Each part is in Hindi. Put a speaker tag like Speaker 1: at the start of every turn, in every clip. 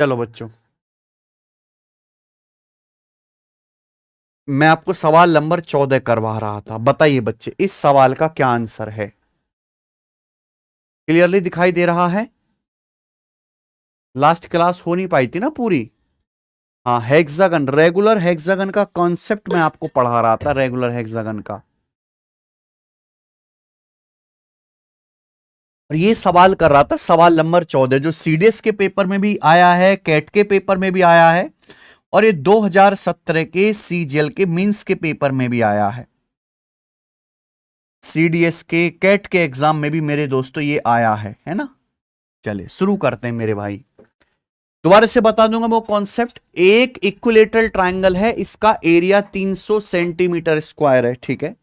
Speaker 1: चलो बच्चों, मैं आपको सवाल नंबर 14 करवा रहा था। बताइए बच्चे, इस सवाल का क्या आंसर है? क्लियरली दिखाई दे रहा है? लास्ट क्लास हो नहीं पाई थी ना पूरी। हाँ, हेक्सागन, रेगुलर हेक्सागन का कॉन्सेप्ट मैं आपको पढ़ा रहा था, रेगुलर हेक्सागन का। और ये सवाल कर रहा था, सवाल नंबर 14, जो सीडीएस के पेपर में भी आया है, कैट के पेपर में भी आया है, और ये 2017 के सीजीएल के मींस के पेपर में भी आया है। सीडीएस के, कैट के एग्जाम में भी मेरे दोस्तों ये आया है ना। चलिए शुरू करते हैं मेरे भाई। दोबारा से बता दूंगा वो कॉन्सेप्ट। एक इक्विलेटरल ट्रायंगल है, इसका एरिया 300 सेंटीमीटर स्क्वायर है, ठीक है।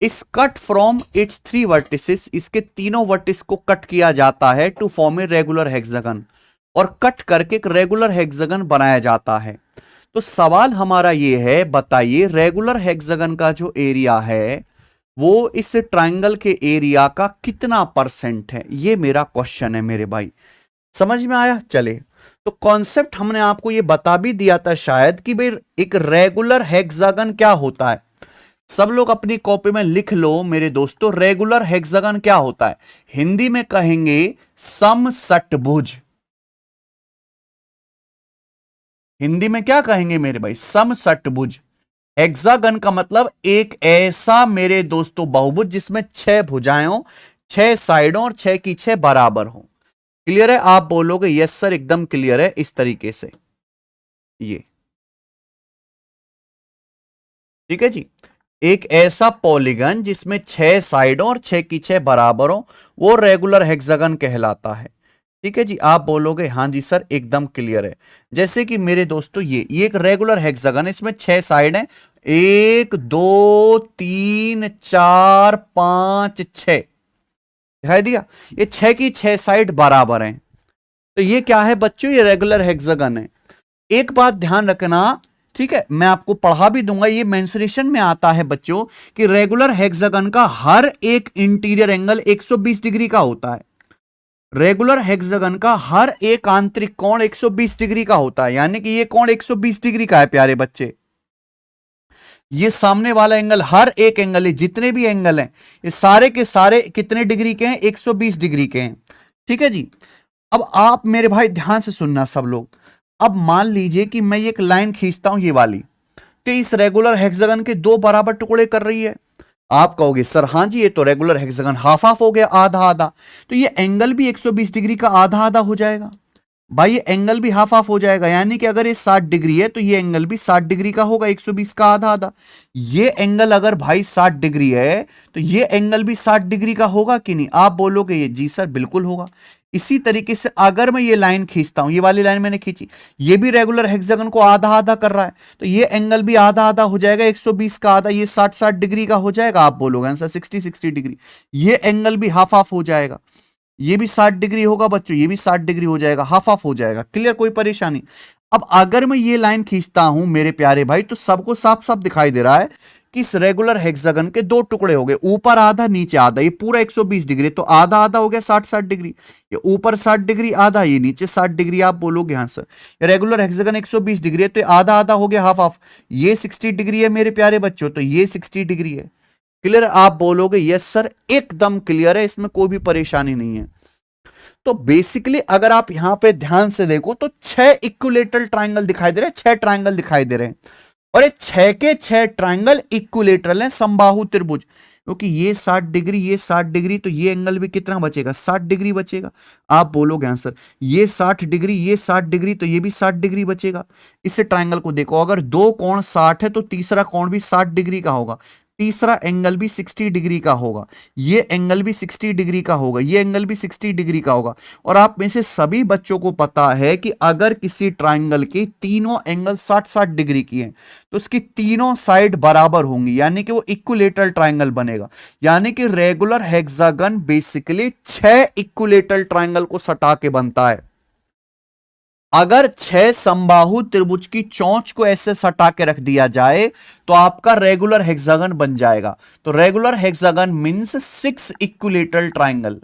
Speaker 1: इस कट फ्रॉम इट्स 3 वर्टिसेस, इसके तीनों वर्टिस को कट किया जाता है to form a regular hexagon, और कट करके एक रेगुलर हेक्सागन बनाया जाता है। तो सवाल हमारा ये है, बताइए रेगुलर हेक्सागन का जो एरिया है वो इस ट्रायंगल के एरिया का कितना परसेंट है, ये मेरा क्वेश्चन है मेरे भाई। समझ में आया? चले, तो कॉन्सेप्ट हमने आपको ये बता भी दिया था शायद कि भाई एक रेगुलर हेक्सागन क्या होता है। सब लोग अपनी कॉपी में लिख लो मेरे दोस्तों, रेगुलर हेक्सागन क्या होता है। हिंदी में कहेंगे समषटभुज। हिंदी में क्या कहेंगे मेरे भाई? समषटभुज। हेक्सागन का मतलब एक ऐसा मेरे दोस्तों बहुभुज जिसमें 6 भुजाएं हो, 6 साइडों और 6 की 6 बराबर हो। क्लियर है? आप बोलोगे यस सर एकदम क्लियर है, इस तरीके से। ये ठीक है जी। एक ऐसा पॉलीगन जिसमें 6 साइडों और 6 की 6 बराबर हो, वो रेगुलर हेक्सागन कहलाता है। ठीक है जी। आप बोलोगे हाँ जी सर एकदम क्लियर है। जैसे कि मेरे दोस्तों ये एक रेगुलर हेक्सागन है, इसमें 6 साइड हैं, 1 2 3 4 5 6, दिखाई दिया? ये 6 की 6 साइड बराबर हैं, तो ये क्या है बच्चों? ये रेगुलर हेक्सागन है। एक बात ध्यान रखना, ठीक है, मैं आपको पढ़ा भी दूंगा, ये मेंसुरेशन में आता है बच्चों कि रेगुलर हेक्सागन का हर एक इंटीरियर एंगल 120 डिग्री का होता है। रेगुलर हेक्सागन का हर एक आंतरिक कोण 120 डिग्री का होता है, यानी कि ये कोण 120 डिग्री का है प्यारे बच्चे। ये सामने वाला एंगल, हर एक एंगल है, जितने भी एंगल हैं ये सारे के सारे कितने डिग्री के हैं? 120 डिग्री के हैं। ठीक है जी। अब आप मेरे भाई ध्यान से सुनना सब लोग। अब मान लीजिए कि मैं एक लाइन खींचता हूं ये वाली, कि इस रेगुलर हेक्सागन के 2 बराबर टुकड़े कर रही है। आप कहोगे सर हाँ जी ये तो रेगुलर हेक्सागन हाफ हाफ हो गया, आधा आधा, तो ये एंगल भी 120 डिग्री का आधा आधा हो जाएगा भाई। ये एंगल भी हाफ हाफ हो जाएगा, यानी कि अगर ये 60 डिग्री है तो ये एंगल भी 60 डिग्री का होगा, 120 का आधा आधा। ये एंगल अगर भाई 60 डिग्री है तो ये एंगल भी 60 डिग्री का होगा कि नहीं? आप बोलोगे ये जी सर बिल्कुल होगा। इसी तरीके से अगर मैं ये लाइन खींचता हूं, ये वाली लाइन मैंने खींची, ये भी रेगुलर हेक्सागन को आधा आधा कर रहा है, तो ये एंगल भी आधा आधा हो जाएगा, 120 का आधा, ये 60 60 डिग्री का हो जाएगा। आप बोलोगे आंसर 60 60 डिग्री। ये एंगल भी हाफ हाफ हो जाएगा, ये भी 60 डिग्री होगा बच्चों, ये भी 60 डिग्री हो जाएगा, हाफ हाफ हो जाएगा। क्लियर? कोई परेशानी? अब अगर मैं ये लाइन खींचता हूं मेरे प्यारे भाई, तो सबको साफ साफ दिखाई दे रहा है कि इस रेगुलर हेक्सागन के 2 टुकड़े हो गए, ऊपर आधा नीचे आधा। ये पूरा 120 डिग्री, तो आधा आधा हो गया 60 60 डिग्री। ये ऊपर 60 डिग्री आधा, ये नीचे 60 डिग्री। आप बोलोगे हाँ सर रेगुलर हेक्सागन 120 डिग्री है, तो आधा आधा हो गया, हाफ हाफ। ये 60 डिग्री है मेरे प्यारे बच्चों, तो ये 60 डिग्री है। क्लियर? आप बोलोगे यस सर एकदम क्लियर है, इसमें कोई भी परेशानी नहीं है। तो बेसिकली अगर आप यहां पे ध्यान से देखो तो 6 इक्विलेटरल ट्रायंगल दिखाई दे रहे हैं, 6 ट्रायंगल दिखाई दे रहे हैं, और ये 6 के 6 ट्रायंगल इक्विलेटरल हैं, समबाहु त्रिभुज। क्योंकि ये 60 डिग्री, ये 60 डिग्री, तो ये एंगल भी कितना बचेगा? 60 डिग्री बचेगा। आप बोलोगे आंसर ये 60 डिग्री, ये 60 डिग्री, तो ये भी 60 डिग्री बचेगा। इस ट्रायंगल को देखो, अगर 2 कोण 60 है तो तीसरा कोण भी 60 डिग्री का होगा, तीसरा एंगल भी 60 डिग्री का होगा, ये एंगल भी 60 डिग्री का होगा, ये एंगल भी 60 डिग्री का होगा। और आप में से सभी बच्चों को पता है कि अगर किसी ट्रायंगल के तीनों एंगल 60 60 डिग्री की हैं तो उसकी तीनों साइड बराबर होंगी, यानी कि वो इक्विलेटरल ट्रायंगल बनेगा। यानी कि regular hexagon basically 6 equilateral triangle को सटा के बनता है। अगर 6 समबाहु त्रिभुज की चोंच को ऐसे सटा के रख दिया जाए तो आपका रेगुलर हेक्सागन बन जाएगा। तो regular hexagon means 6 equilateral triangle.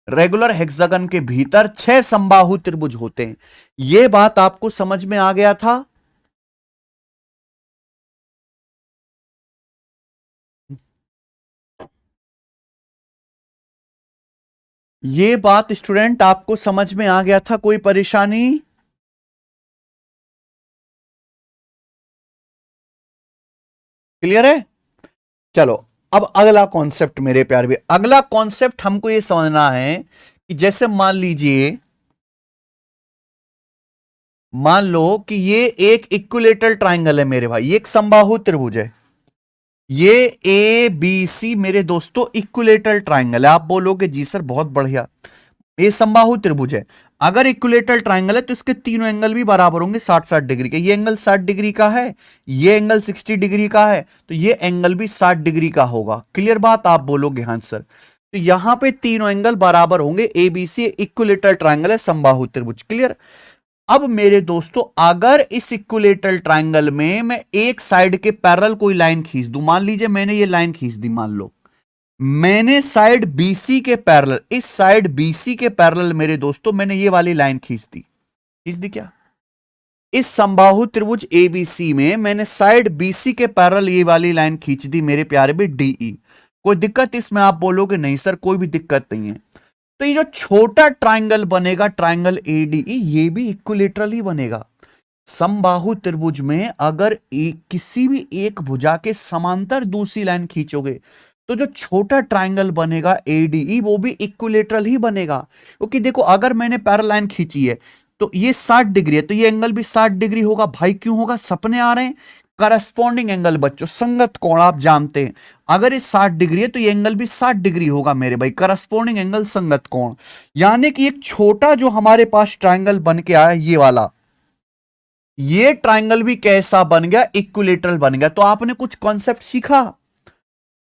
Speaker 1: Regular hexagon के भीतर 6 समबाहु त्रिभुज होते हैं। यह बात आपको समझ में आ गया था? ये बात स्टूडेंट आपको समझ में आ गया था? कोई परेशानी? क्लियर है? चलो अब अगला कॉन्सेप्ट मेरे प्यारे भी, अगला कॉन्सेप्ट हमको ये समझना है कि जैसे मान लो कि ये एक इक्विलेटरल ट्राइंगल है मेरे भाई, ये एक समबाहु त्रिभुज है, ये ए बी सी मेरे दोस्तों इक्विलेटरल ट्राइंगल है। आप बोलोगे जी सर बहुत बढ़िया, ये समबाहु त्रिभुज है। अगर इक्विलेटरल ट्राइंगल है तो इसके तीनों एंगल भी बराबर होंगे 60-60 डिग्री के। ये एंगल 60 डिग्री का है, ये एंगल 60 डिग्री का है, तो ये एंगल भी 60 डिग्री का होगा। क्लियर बात? आप बोलोगे हाँ सर। तो यहां पे तीनों एंगल बराबर होंगे, एबीसी इक्विलेटरल ट्राइंगल है, समबाहु त्रिभुज। क्लियर? अब मेरे दोस्तों अगर इस इक्विलेटरल ट्राइंगल में मैं एक साइड के पैरेलल कोई लाइन खींच दूं, मान लीजिए मैंने ये लाइन खींच दी, मान लो मैंने साइड बीसी के पैरेलल, इस साइड बीसी के पैरेलल मेरे दोस्तों मैंने ये वाली लाइन खींच दी क्या? इस समबाहु त्रिभुज एबीसी में मैंने साइड बीसी के पैरेलल ये वाली लाइन खींच दी मेरे प्यारे भी, डीई। कोई दिक्कत इसमें? आप बोलोगे नहीं सर कोई भी दिक्कत नहीं है। तो ये जो छोटा ट्राइंगल बनेगा, ट्राइंगल एडीई, ये भी इक्विलेटरल ही बनेगा। समबाहु त्रिभुज में अगर किसी भी एक भुजा के समांतर दूसरी लाइन खींचोगे तो जो छोटा ट्राइंगल बनेगा एडीई वो भी इक्विलेटरल ही बनेगा। क्योंकि देखो अगर मैंने पैरेलल लाइन खींची है तो ये 60 डिग्री है, तो ये एंगल भी 60 डिग्री होगा। भाई क्यों होगा? सपने आ रहे हैं? करस्पॉन्डिंग एंगल बच्चों, संगत कोण आप जानते हैं, अगर ये 60 डिग्री है तो ये एंगल भी 60 डिग्री होगा मेरे भाई, करस्पॉन्डिंग एंगल संगत कोण। यानी कि एक छोटा जो हमारे पास ट्राइंगल बन के आया ये वाला, ये ट्राइंगल भी कैसा बन गया? इक्विलेटरल बन गया। तो आपने कुछ कॉन्सेप्ट सीखा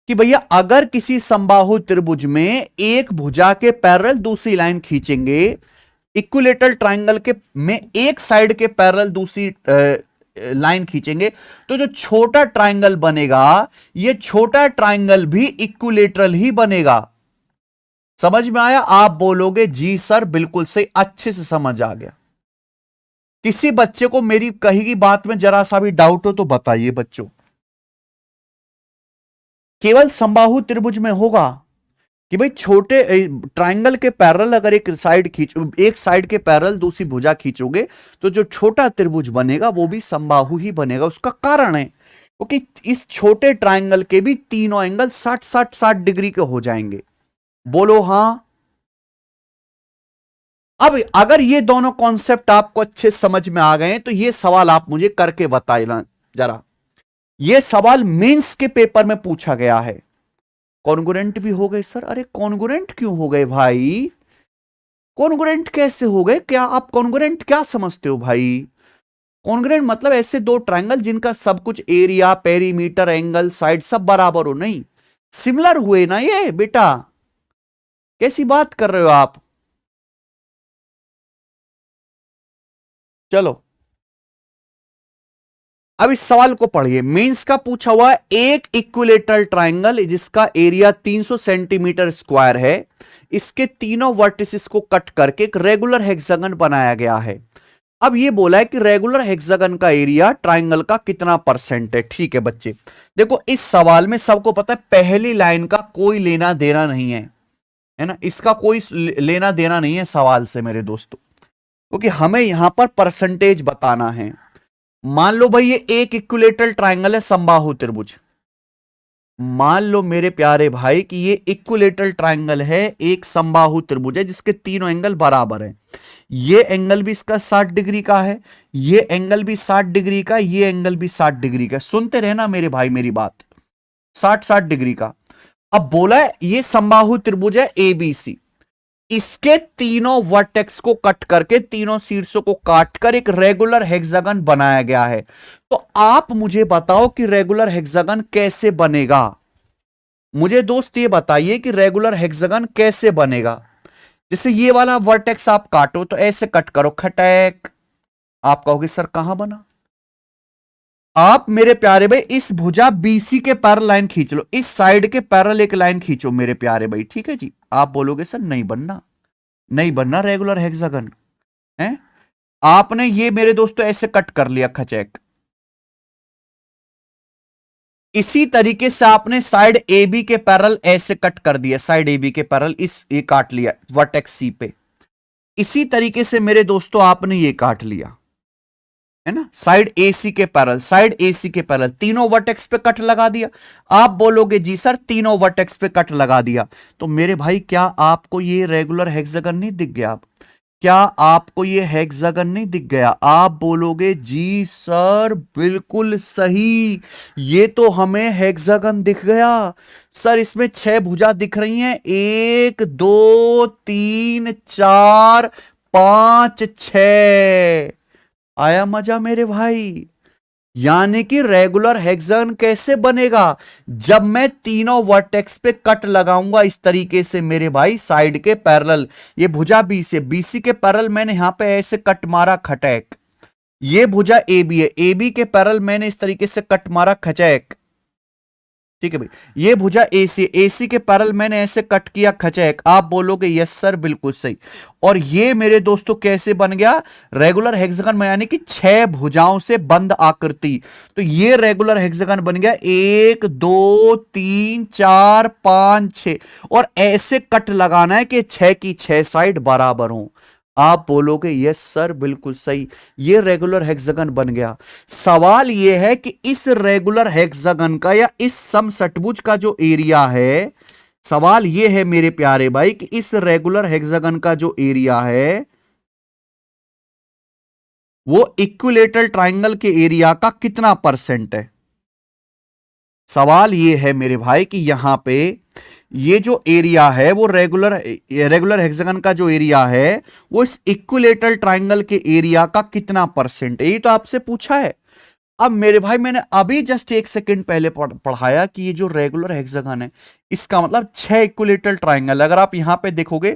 Speaker 1: कि भैया अगर किसी समबाहु त्रिभुज में एक भुजा के पैरेलल दूसरी लाइन खींचेंगे, इक्विलेटरल ट्राइंगल के में एक साइड के पैरेलल दूसरी लाइन खींचेंगे, तो जो छोटा ट्राइंगल बनेगा ये छोटा ट्राइंगल भी इक्विलेटरल ही बनेगा। समझ में आया? आप बोलोगे जी सर बिल्कुल सही, अच्छे से समझ आ गया। किसी बच्चे को मेरी कही की बात में जरा सा भी डाउट हो तो बताइए बच्चों। केवल समबाहु त्रिभुज में होगा कि भाई छोटे ट्राइंगल के पैरेलल अगर एक साइड के पैरेलल दूसरी भुजा खींचोगे तो जो छोटा त्रिभुज बनेगा वो भी समबाहु ही बनेगा। उसका कारण है क्योंकि इस छोटे ट्राइंगल के भी तीनों एंगल 60-60-60 डिग्री के हो जाएंगे। बोलो हां। अब अगर ये दोनों कॉन्सेप्ट आपको अच्छे समझ में आ गए तो ये सवाल आप मुझे करके बताइए जरा। ये सवाल मेंस के पेपर में पूछा गया है। कॉन्ग्रुएंट भी हो गए सर? अरे कॉन्ग्रुएंट क्यों हो गए भाई? कॉन्ग्रुएंट कैसे हो गए? क्या आप कॉन्ग्रुएंट क्या समझते हो भाई? कॉन्ग्रुएंट मतलब ऐसे दो ट्राइंगल जिनका सब कुछ एरिया, पेरीमीटर, एंगल, साइड सब बराबर हो। नहीं, सिमिलर हुए ना ये बेटा, कैसी बात कर रहे हो आप? चलो अब इस सवाल को पढ़िए, मेंस का पूछा हुआ एक इक्विलेटरल ट्राइंगल जिसका एरिया 300 सेंटीमीटर स्क्वायर है, इसके तीनों वर्टिसेस को कट करके एक रेगुलर हेक्सागन बनाया गया है। अब ये बोला है कि रेगुलर हेक्सागन का एरिया ट्राइंगल का कितना परसेंट है। ठीक है बच्चे, देखो इस सवाल में सबको पता है पहली लाइन का कोई लेना देना नहीं है ना, इसका कोई लेना देना नहीं है सवाल से मेरे दोस्तों, क्योंकि हमें यहां पर परसेंटेज बताना है। मान लो भाई ये एक इक्विलेटरल ट्राइंगल है, समबाहु त्रिभुज। मान लो मेरे प्यारे भाई कि ये इक्विलेटरल ट्राइंगल है, एक समबाहु त्रिभुज है जिसके तीनों एंगल बराबर हैं। ये एंगल भी इसका 60 डिग्री का है, ये एंगल भी 60 डिग्री का, ये एंगल भी 60 डिग्री का। सुनते रहना मेरे भाई मेरी बात, 60-60 डिग्री का। अब बोला है ये समबाहु त्रिभुज है एबीसी, इसके तीनों वर्टेक्स को कट करके, तीनों शीर्षों को काटकर एक रेगुलर हेक्सागन बनाया गया है। तो आप मुझे बताओ कि रेगुलर हेक्सागन कैसे बनेगा। मुझे दोस्त ये बताइए कि रेगुलर हेक्सागन कैसे बनेगा। जैसे ये वाला वर्टेक्स आप काटो तो ऐसे कट करो, खटैक, आप कहोगे सर कहां बना? आप मेरे प्यारे भाई इस भुजा बीसी के पैरेलल लाइन खींच लो, इस साइड के पैरेलल एक लाइन खींचो मेरे प्यारे भाई, ठीक है जी। आप बोलोगे सर नहीं बनना, नहीं बनना रेगुलर हेक्सागन है। आपने ये मेरे दोस्तों ऐसे कट कर लिया खचैक, इसी तरीके से आपने साइड ए बी के पैरेलल ऐसे कट कर दिया, साइड ए बी के पैरेलल इस ये काट लिया वर्टेक्स सी पे। इसी तरीके से मेरे दोस्तों आपने ये काट लिया है ना, साइड एसी के पैरेलल, साइड एसी के पैरेलल तीनों वर्टेक्स पे कट लगा दिया। आप बोलोगे जी सर तीनों वर्टेक्स पे कट लगा दिया, तो मेरे भाई क्या आपको ये रेगुलर हेक्सागन नहीं दिख गया? क्या आपको ये हेक्सागन नहीं दिख गया? आप बोलोगे जी सर बिल्कुल सही, ये तो हमें हेक्सागन दिख गया सर, इसमें 6 भुजा दिख रही हैं, 1 2 3 4 5 6। आया मजा मेरे भाई? यानी कि रेगुलर हेक्सागन कैसे बनेगा? जब मैं तीनों वर्टेक्स पे कट लगाऊंगा इस तरीके से मेरे भाई, साइड के पैरेलल, ये भुजा बी से, बीसी के पैरेलल मैंने यहां पे ऐसे कट मारा खटैक, ये भुजा ए बी है, ए बी के पैरेलल मैंने इस तरीके से कट मारा खचैक, ठीक है भाई। ये भुजा एसी, एसी के पैरेलल मैंने ऐसे कट किया खचैक। आप बोलोगे यस सर बिल्कुल सही। और ये मेरे दोस्तों कैसे बन गया रेगुलर हेक्सागन में, यानी कि 6 भुजाओं से बंद आकृति। तो ये रेगुलर हेक्सागन बन गया 1 2 3 4 5 6, और ऐसे कट लगाना है कि 6 की 6 साइड बराबर हो। आप बोलोगे यस सर बिल्कुल सही, ये रेगुलर हेक्सागन बन गया। सवाल ये है कि इस रेगुलर हेक्सागन का या इस समषटभुज का जो एरिया है, सवाल ये है मेरे प्यारे भाई कि इस रेगुलर हेक्सागन का जो एरिया है वो इक्विलेटरल ट्रायंगल के एरिया का कितना परसेंट है। सवाल ये है मेरे भाई कि यहां पे ये जो एरिया है वो रेगुलर हेक्सागन का जो एरिया है वो इस इक्विलेटरल ट्रायंगल के एरिया का कितना परसेंट है, यही तो आपसे पूछा है। अब मेरे भाई मैंने अभी जस्ट 1 सेकंड पहले पढ़ाया कि ये जो रेगुलर हेक्सागन है इसका मतलब 6 इक्विलेटरल ट्रायंगल, अगर आप यहां पे देखोगे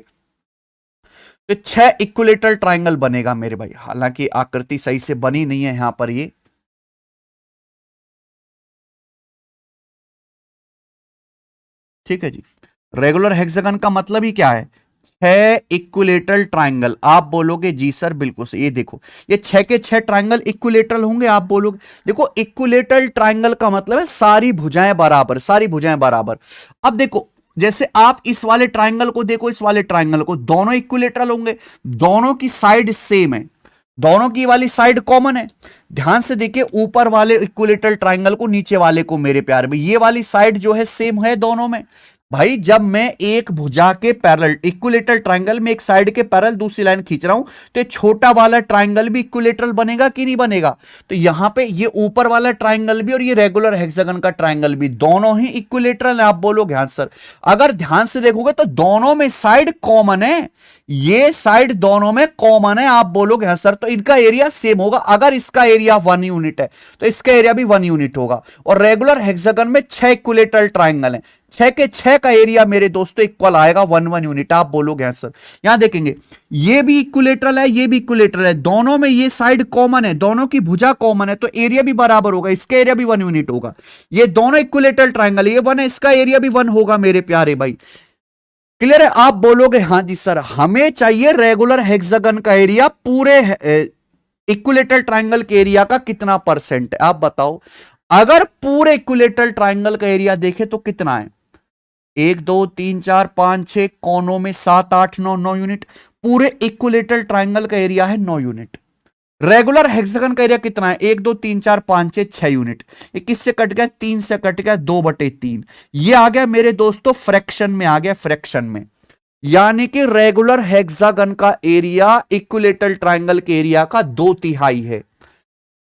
Speaker 1: तो 6 इक्विलेटरल ट्रायंगल बनेगा मेरे भाई। हालांकि आकृति सही से बनी नहीं है यहां पर ये, ठीक है जी। रेगुलर हेक्सागन का मतलब ही क्या है? 6 इक्विलेटरल ट्रायंगल। आप बोलोगे जी सर बिल्कुल सही। ये देखो ये 6 के 6 ट्रायंगल इक्विलेटरल होंगे। आप बोलोगे देखो इक्विलेटरल ट्रायंगल का मतलब है सारी भुजाएं बराबर, सारी भुजाएं बराबर। अब देखो जैसे आप इस वाले ट्रायंगल को देखो, इस वाले ट्रायंगल को, दोनों इक्विलेटरल होंगे, दोनों की साइड सेम है, दोनों की वाली साइड कॉमन है। ध्यान से देखिए ऊपर वाले इक्विलेटरल ट्रायंगल को, नीचे वाले को मेरे प्यारे भाई, ये वाली साइड जो है सेम है दोनों में। भाई जब मैं एक भुजा के पैरेलल इक्विलेटरल ट्रायंगल में एक साइड के पैरेलल दूसरी लाइन खींच रहा हूं तो छोटा वाला ट्रायंगल भी इक्विलेटरल बनेगा कि नहीं बनेगा? तो यहां पे ये ऊपर वाला ट्रायंगल भी और ये रेगुलर हेक्सागन का ट्रायंगल भी दोनों ही इक्विलेटरल है। आप बोलोगे हाँ सर। अगर ध्यान से देखोगे तो दोनों में साइड कॉमन है, ये साइड दोनों में कॉमन है। आप बोलोगे हाँ सर, तो इनका एरिया सेम होगा। अगर इसका एरिया 1 यूनिट है तो इसका एरिया भी 1 यूनिट होगा। और रेगुलर हेक्सागन में 6 इक्विलेटरल ट्रायंगल है, 6 के 6 का एरिया मेरे दोस्तों इक्वल आएगा 1 यूनिट। आप बोलोगे हाँ सर। यहां देखेंगे ये भी इक्विलेटरल है, ये भी इक्विलेटरल है, दोनों में ये साइड कॉमन है, दोनों की भुजा कॉमन है, तो एरिया भी बराबर होगा, इसका एरिया भी 1 यूनिट होगा। ये दोनों इक्विलेटरल ट्रायंगल, ये 1 है, इसका एरिया भी 1 होगा मेरे प्यारे भाई। क्लियर है? आप बोलोगे हाँ जी सर, हमें चाहिए रेगुलर हेक्सागन का एरिया पूरे इक्विलेटरल ट्रायंगल के एरिया का कितना परसेंट है। आप बताओ अगर पूरे इक्विलेटरल ट्रायंगल का एरिया देखें तो कितना है? 1 2 3 4 5 6 कोनों में 7 8 9 9 यूनिट। पूरे इक्विलेटरल ट्रायंगल का एरिया है 9 यूनिट। रेगुलर हेक्सागन का एरिया कितना है? 1 2 3 4 5 6 6 यूनिट। ये किससे कट गया? 3 से कट गया, 2/3। ये आ गया मेरे दोस्तों फ्रैक्शन में, आ गया फ्रैक्शन में। यानी कि रेगुलर हेक्सागन का एरिया इक्विलेटरल ट्रायंगल के एरिया का 2/3 है।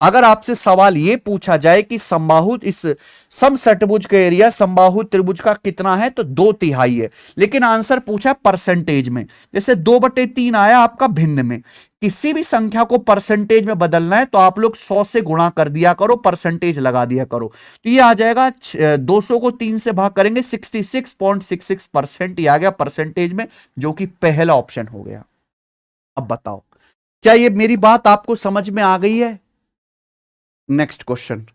Speaker 1: अगर आपसे सवाल यह पूछा जाए कि समबाहु इस समषटभुज का एरिया समबाहु त्रिभुज का कितना है, तो 2/3 है। लेकिन आंसर पूछा परसेंटेज में, जैसे 2/3 आया आपका भिन्न में। किसी भी संख्या को परसेंटेज में बदलना है तो आप लोग 100 से गुणा कर दिया करो, परसेंटेज लगा दिया करो, तो ये आ जाएगा 200 को 3 से भाग करेंगे 66.66%। ये आ गया परसेंटेज में, जो कि पहला ऑप्शन हो गया। अब बताओ क्या ये मेरी बात आपको समझ में आ गई है? नेक्स्ट क्वेश्चन,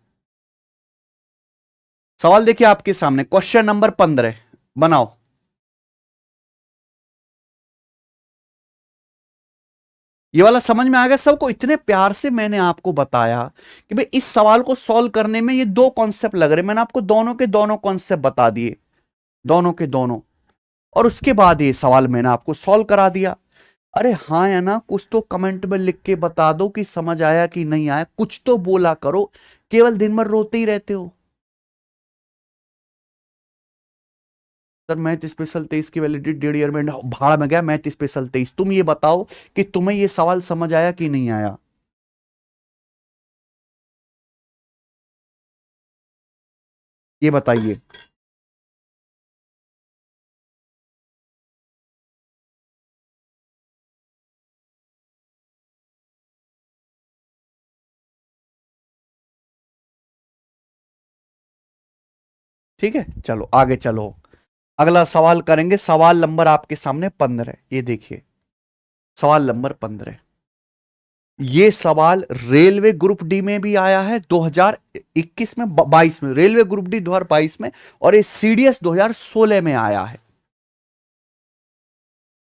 Speaker 1: सवाल देखिए आपके सामने, क्वेश्चन नंबर 15 बनाओ। ये वाला समझ में आ गया सबको? इतने प्यार से मैंने आपको बताया कि भाई इस सवाल को सॉल्व करने में ये दो कॉन्सेप्ट लग रहे, मैंने आपको दोनों के दोनों कॉन्सेप्ट बता दिए, दोनों के दोनों, और उसके बाद ये सवाल मैंने आपको सॉल्व करा दिया। अरे हाँ या ना, कुछ तो कमेंट में लिख के बता दो कि समझ आया कि नहीं आया, कुछ तो बोला करो, केवल दिन भर रोते ही रहते हो। सर मैथ स्पेशल 23 की वैलिडिटी 1.5 ईयर में भाड़ में गया, मैथ स्पेशल 23। तुम ये बताओ कि तुम्हें ये सवाल समझ आया कि नहीं आया? ये बताइए। ठीक है, चलो आगे चलो, अगला सवाल करेंगे। सवाल नंबर आपके सामने 15, ये देखिए सवाल नंबर 15। ये सवाल रेलवे ग्रुप डी में भी आया है 2021 में, 22 में, रेलवे ग्रुप डी 2022 में, और ये सीडीएस 2016 में आया है।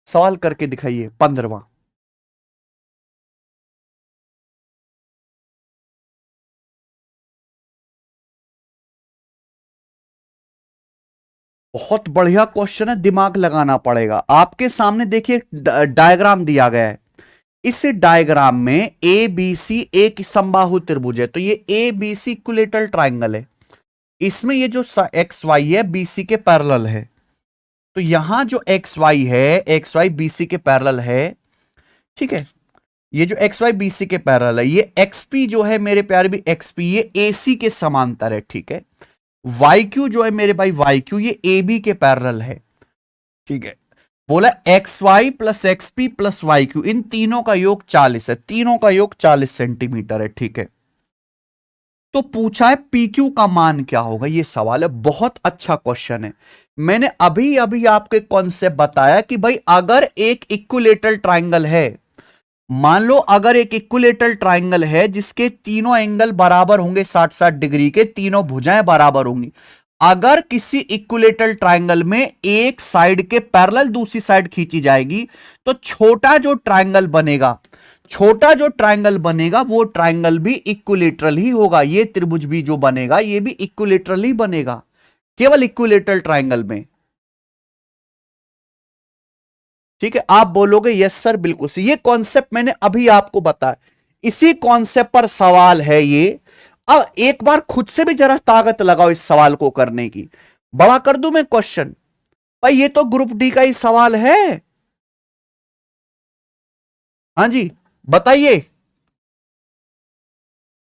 Speaker 1: सवाल करके दिखाइए 15वां। बहुत बढ़िया क्वेश्चन है, दिमाग लगाना पड़ेगा। आपके सामने देखिए डायग्राम दिया गया है। इस डायग्राम में ए बी सी एक समबाहु त्रिभुज है, तो ये A B C equilateral triangle है। इसमें ये जो एक्स वाई है बीसी के पैरेलल है, तो यहां जो एक्स वाई है, एक्स वाई बीसी के पैरेलल है। ठीक है, ये जो एक्स वाई बीसी के पैरेलल है, ये एक्सपी जो है मेरे प्यारे भी, एक्सपी ये एसी के समांतर है। ठीक है, वाई क्यू जो है मेरे भाई, वाई क्यू ये ए बी के पैरेलल है। ठीक है, बोला X Y plus X P plus Y Q, इन तीनों का योग 40 है, तीनों का योग 40 सेंटीमीटर है। ठीक है, तो पूछा है पी क्यू का मान क्या होगा, ये सवाल है। बहुत अच्छा क्वेश्चन है। मैंने अभी अभी आपको एक कॉन्सेप्ट बताया कि भाई अगर एक इक्विलेटरल ट्राइंगल है, मान लो अगर एक इक्विलेटरल ट्राइंगल है जिसके तीनों एंगल बराबर होंगे 60-60 डिग्री के, तीनों भुजाएं बराबर होंगी, अगर किसी इक्विलेटरल ट्राइंगल में एक साइड के पैरेलल दूसरी साइड खींची जाएगी, तो छोटा जो ट्राइंगल बनेगा, छोटा जो ट्राइंगल बनेगा वो ट्राइंगल भी इक्विलेटरल ही होगा। ये त्रिभुज भी जो बनेगा ये भी इक्विलेटरल ही बनेगा, केवल इक्विलेटरल ट्राइंगल में। ठीक है, आप बोलोगे यस सर बिल्कुल सही, ये कॉन्सेप्ट मैंने अभी आपको बताया, इसी कॉन्सेप्ट पर सवाल है ये। अब एक बार खुद से भी जरा ताकत लगाओ इस सवाल को करने की। बड़ा कर दूं मैं क्वेश्चन? भाई ये तो ग्रुप डी का ही सवाल है। हाँ जी, बताइए।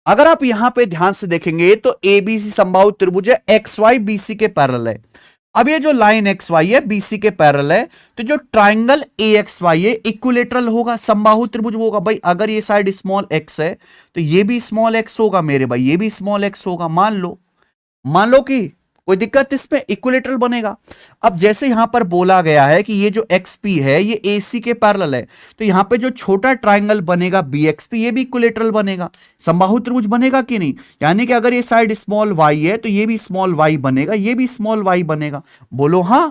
Speaker 1: अगर आप यहां पे ध्यान से देखेंगे तो एबीसी समबाहु त्रिभुज है, एक्स वाई बीसी के पैरेलल है। अब ये जो लाइन एक्स वाई है बीसी के पैरेलल है, तो जो ट्राइंगल ए एक्स वाई है इक्विलेटरल होगा, समबाहु त्रिभुज होगा। भाई अगर ये साइड स्मॉल एक्स है तो ये भी स्मॉल एक्स होगा मेरे भाई, ये भी स्मॉल एक्स होगा। मान लो कि कोई दिक्कत इसमें, इक्विलेटरल बनेगा। अब जैसे यहां पर बोला गया है कि ये जो एक्सपी है ये एसी के पैरेलल है, तो यहां पे जो छोटा ट्राइंगल बनेगा बीएक्सपी ये भी इक्विलेटरल बनेगा, समबाहु त्रिभुज बनेगा कि नहीं? यानी कि अगर ये साइड स्मॉल वाई है तो ये भी स्मॉल वाई बनेगा, ये भी स्मॉल वाई बनेगा। बोलो हाँ।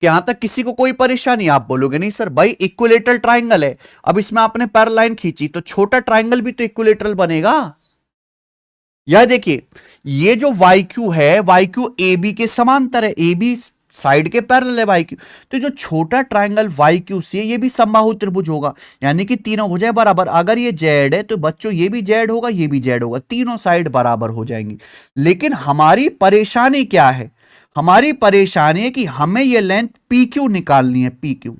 Speaker 1: कि यहां तक किसी को कोई परेशानी? आप बोलोगे नहीं सर भाई इक्विलेटरल ट्राइंगल है, अब इसमें आपने पैरेलल लाइन खींची तो छोटा ट्राइंगल भी तो इक्विलेटरल बनेगा। यह देखिए, ये जो वाई क्यू है, वाई क्यू ए बी के समांतर है, ए बी साइड के पैरेलल है वाई क्यू, तो जो छोटा ट्राइंगल वाई क्यू सी है ये भी समबाहु त्रिभुज होगा, यानी कि तीनों भुजाएं बराबर। अगर ये जेड है तो बच्चों ये भी जेड होगा, ये भी जेड होगा, तीनों साइड बराबर हो जाएंगी। लेकिन हमारी परेशानी क्या है? हमारी परेशानी है कि हमें ये लेंथ पी क्यू निकालनी है, पी क्यू,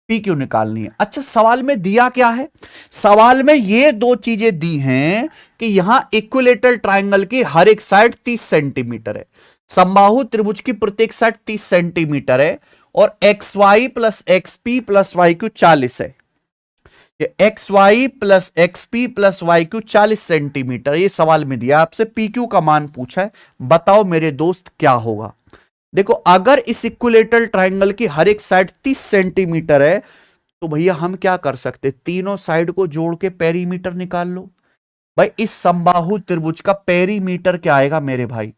Speaker 1: पी क्यू निकालनी है। अच्छा सवाल में दिया क्या है? सवाल में ये दो चीजें दी हैं कि यहां इक्विलेटरल ट्राइंगल की हर एक साइड 30 सेंटीमीटर है, समबाहु त्रिभुज की प्रत्येक साइड 30 सेंटीमीटर है, और X Y plus X P plus Y Q 40 है। ये X Y plus X P plus Y Q 40 centimetre, ये सवाल में दिया आपसे पी क्यू का मान पूछा है। बताओ मेरे दोस्त क्या होगा? देखो अगर इस इक्विलेटरल ट्राइंगल की हर एक साइड 30 सेंटीमीटर है, तो भैया हम क्या कर सकते, तीनों साइड को जोड़ के पेरीमीटर निकाल लो। भाई इस समबाहु त्रिभुज का पेरीमीटर क्या आएगा मेरे भाई?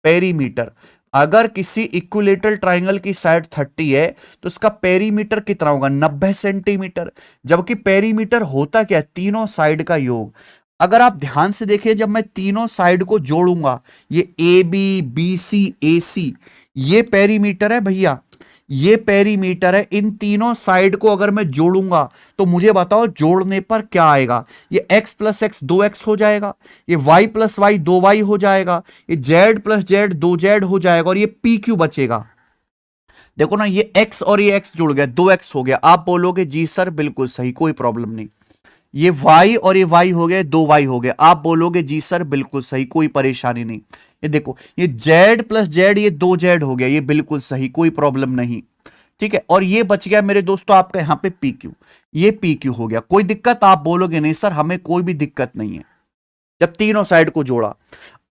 Speaker 1: पेरीमीटर। अगर किसी इक्विलेटरल ट्राइंगल की साइड 30 है तो उसका पेरीमीटर कितना होगा, 90 सेंटीमीटर। जबकि पेरीमीटर होता क्या, तीनों साइड का योग। अगर आप ध्यान से देखिए, जब मैं तीनों साइड को जोड़ूंगा, ये ए बी, बी सी, ए सी, ये पेरीमीटर है भैया, ये पेरीमीटर है। इन तीनों साइड को अगर मैं जोड़ूंगा तो मुझे बताओ जोड़ने पर क्या आएगा। ये x प्लस एक्स 2x हो जाएगा, ये y प्लस वाई 2y हो जाएगा, ये z प्लस जेड 2z हो जाएगा, और ये p क्यू बचेगा। देखो ना, ये x और ये x जुड़ गया, 2x हो गया। आप बोलोगे जी सर बिल्कुल सही, कोई प्रॉब्लम नहीं। ये y और ये y हो गए, 2y हो गया। आप बोलोगे जी सर बिल्कुल सही, कोई परेशानी नहीं। ये देखो, ये z प्लस जेड, ये 2z हो गया, ये बिल्कुल सही, कोई प्रॉब्लम नहीं। ठीक है, और ये बच गया मेरे दोस्तों आपका यहां पे पी क्यू, ये पी क्यू हो गया। कोई दिक्कत? आप बोलोगे नहीं सर हमें कोई भी दिक्कत नहीं है जब तीनों साइड को जोड़ा।